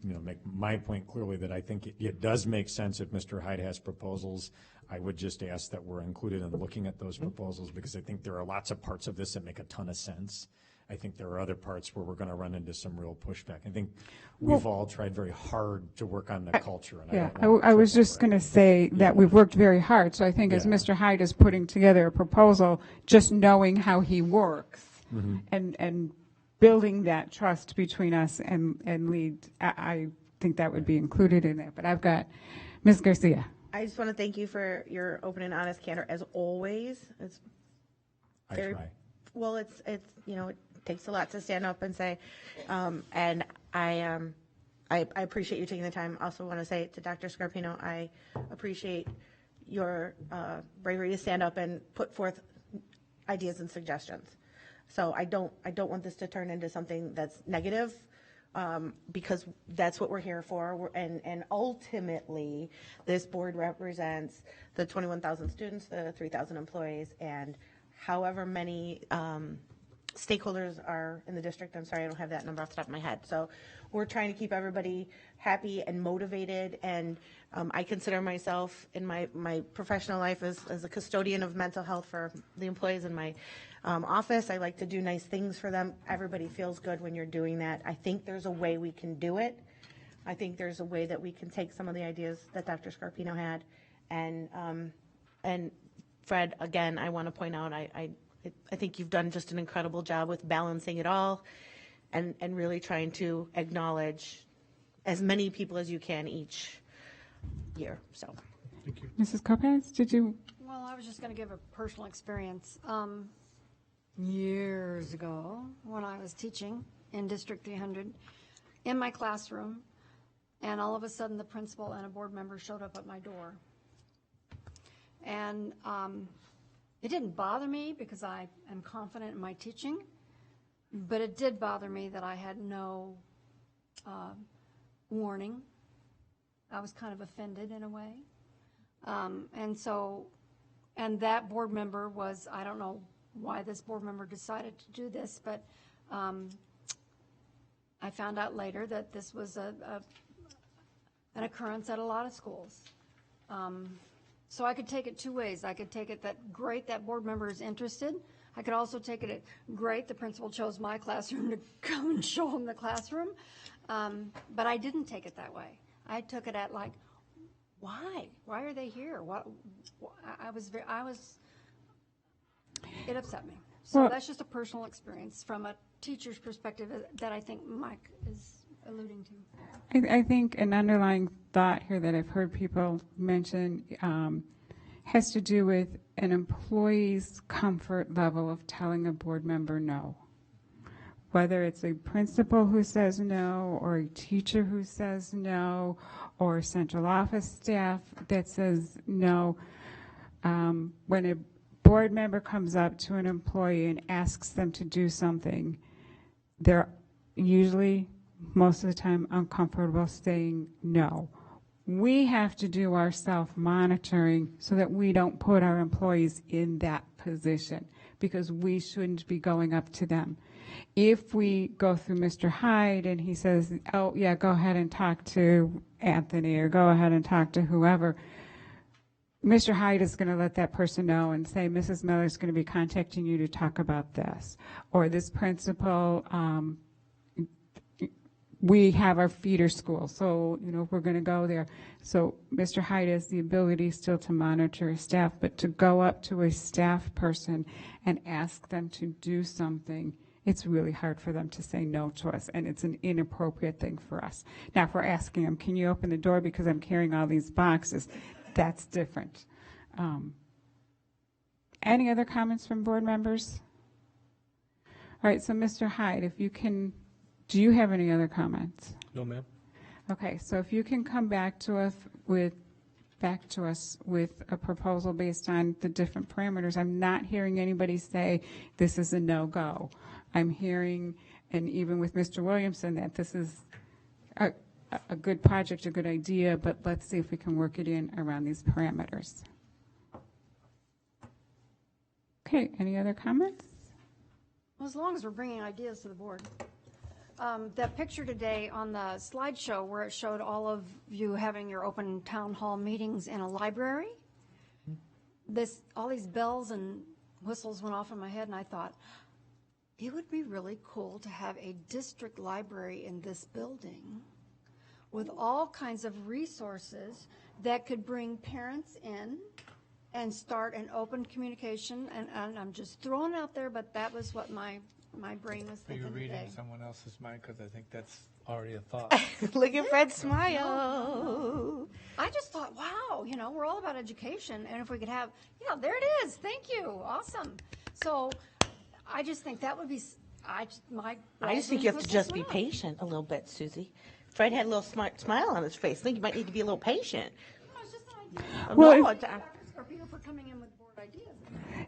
S12: make my point clearly that I think it does make sense if Mr. Hyde has proposals. I would just ask that we're included in looking at those proposals, because I think there are lots of parts of this that make a ton of sense. I think there are other parts where we're going to run into some real pushback. I think we've all tried very hard to work on the culture. And
S1: I was just going to say that we've worked very hard. So I think as Mr. Hyde is putting together a proposal, just knowing how he works and building that trust between us and LEAD, I think that would be included in there. But I've got Ms. Garcia.
S4: I just want to thank you for your open and honest candor as always. It's very, well, it takes a lot to stand up and say, and I appreciate you taking the time. Also want to say to Dr. Scarpino, I appreciate your bravery to stand up and put forth ideas and suggestions. So I don't want this to turn into something that's negative, because that's what we're here for. And ultimately, this board represents the 21,000 students, the 3,000 employees, and however many stakeholders are in the district. I'm sorry, I don't have that number off the top of my head. So we're trying to keep everybody happy and motivated. And I consider myself in my professional life as a custodian of mental health for the employees in my office. I like to do nice things for them. Everybody feels good when you're doing that. I think there's a way we can do it. I think there's a way that we can take some of the ideas that Dr. Scarpino had. And Fred, again, I want to point out, I think you've done just an incredible job with balancing it all. and really trying to acknowledge as many people as you can each year, so.
S1: Mrs. Lopez, did you?
S3: Well, I was just going to give a personal experience. Years ago, when I was teaching in District 300, in my classroom, and all of a sudden the principal and a board member showed up at my door. And it didn't bother me because I am confident in my teaching, but it did bother me that I had no warning. I was kind of offended in a way. And that board member was, I don't know why this board member decided to do this, but I found out later that this was an occurrence at a lot of schools. So I could take it two ways. I could take it that great, that board member is interested. I could also take it at great, the principal chose my classroom to come and show him the classroom. But I didn't take it that way. I took it at like, why? Why are they here? It upset me. So
S1: Well-
S3: that's just a personal experience from a teacher's perspective that I think Mike is alluding to.
S1: I think an underlying thought here that I've heard people mention has to do with an employee's comfort level of telling a board member no. Whether it's a principal who says no, or a teacher who says no, or central office staff that says no. When a board member comes up to an employee and asks them to do something, they're usually, most of the time, uncomfortable saying no. We have to do our self-monitoring so that we don't put our employees in that position, because we shouldn't be going up to them. If we go through Mr. Hyde and he says, oh, yeah, go ahead and talk to Anthony, or go ahead and talk to whoever, Mr. Hyde is going to let that person know and say, Mrs. Miller is going to be contacting you to talk about this. Or this principal, we have our feeder school, so, we're going to go there. So Mr. Hyde has the ability still to monitor his staff, but to go up to a staff person and ask them to do something, it's really hard for them to say no to us, and it's an inappropriate thing for us. Now, if we're asking them, can you open the door because I'm carrying all these boxes, that's different. Any other comments from board members? All right, so Mr. Hyde, if you can, do you have any other comments?
S2: No, ma'am.
S1: Okay, so if you can come back to us with a proposal based on the different parameters. I'm not hearing anybody say this is a no-go. I'm hearing, and even with Mr. Williamson, that this is a good project, a good idea, but let's see if we can work it in around these parameters. Okay, any other comments?
S3: Well, as long as we're bringing ideas to the board. That picture today on the slideshow where it showed all of you having your open town hall meetings in a library, all these bells and whistles went off in my head, and I thought, it would be really cool to have a district library in this building with all kinds of resources that could bring parents in and start an open communication. And I'm just throwing it out there, but that was what my brain was
S5: Are you
S3: thinking
S5: reading
S3: today.
S5: someone else's mind? Because I think that's already a thought.
S4: Look at Fred smile.
S3: I just thought, wow, we're all about education, and if we could have, there it is. Thank you. Awesome. So I just think that would be,
S4: I just think you have to just be patient a little bit, Susie. Fred had a little smart smile on his face. I think you might need to be a little patient.
S3: It's just an idea.
S1: Well,
S3: Or people for coming in with board ideas.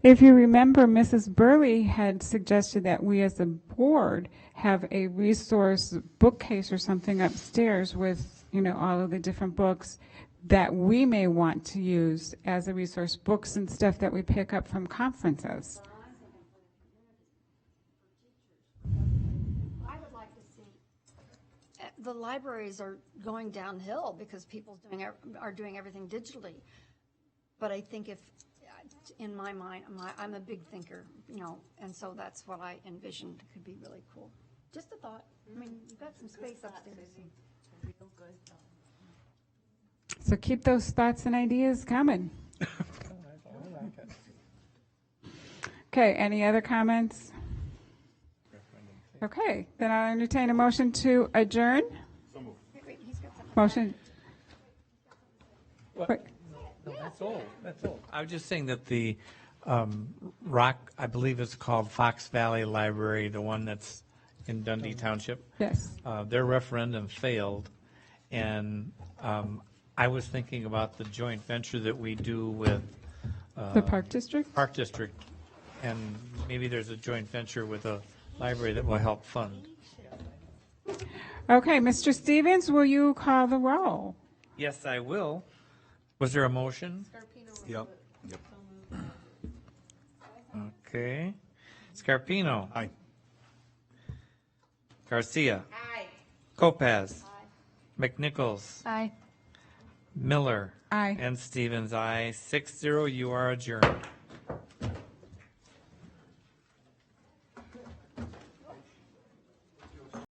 S1: If you remember, Mrs. Burley had suggested that we as a board have a resource bookcase or something upstairs with, all of the different books that we may want to use as a resource, books and stuff that we pick up from conferences.
S3: I would like to see, the libraries are going downhill because people are doing everything digitally. But I think in my mind, I'm a big thinker, and so that's what I envisioned could be really cool. Just a thought. I mean, you've got some space upstairs.
S1: So keep those thoughts and ideas coming. Okay, any other comments? Okay, then I'll entertain a motion to adjourn. Motion. Wait.
S5: No, that's old. That's old. I was just saying that the Rock, I believe it's called Fox Valley Library, the one that's in Dundee Township.
S1: Yes.
S5: Their referendum failed, and I was thinking about the joint venture that we do with
S1: The Park District?
S5: Park District, and maybe there's a joint venture with a library that will help fund.
S1: Okay, Mr. Stevens, will you call the roll?
S5: Yes, I will. Was there a motion?
S10: Yep.
S5: Okay. Scarpino.
S10: Aye.
S5: Garcia. Aye. Lopez. Aye. McNichols.
S3: Aye.
S5: Miller.
S1: Aye.
S5: And Stevens, aye. 6-0, you are adjourned.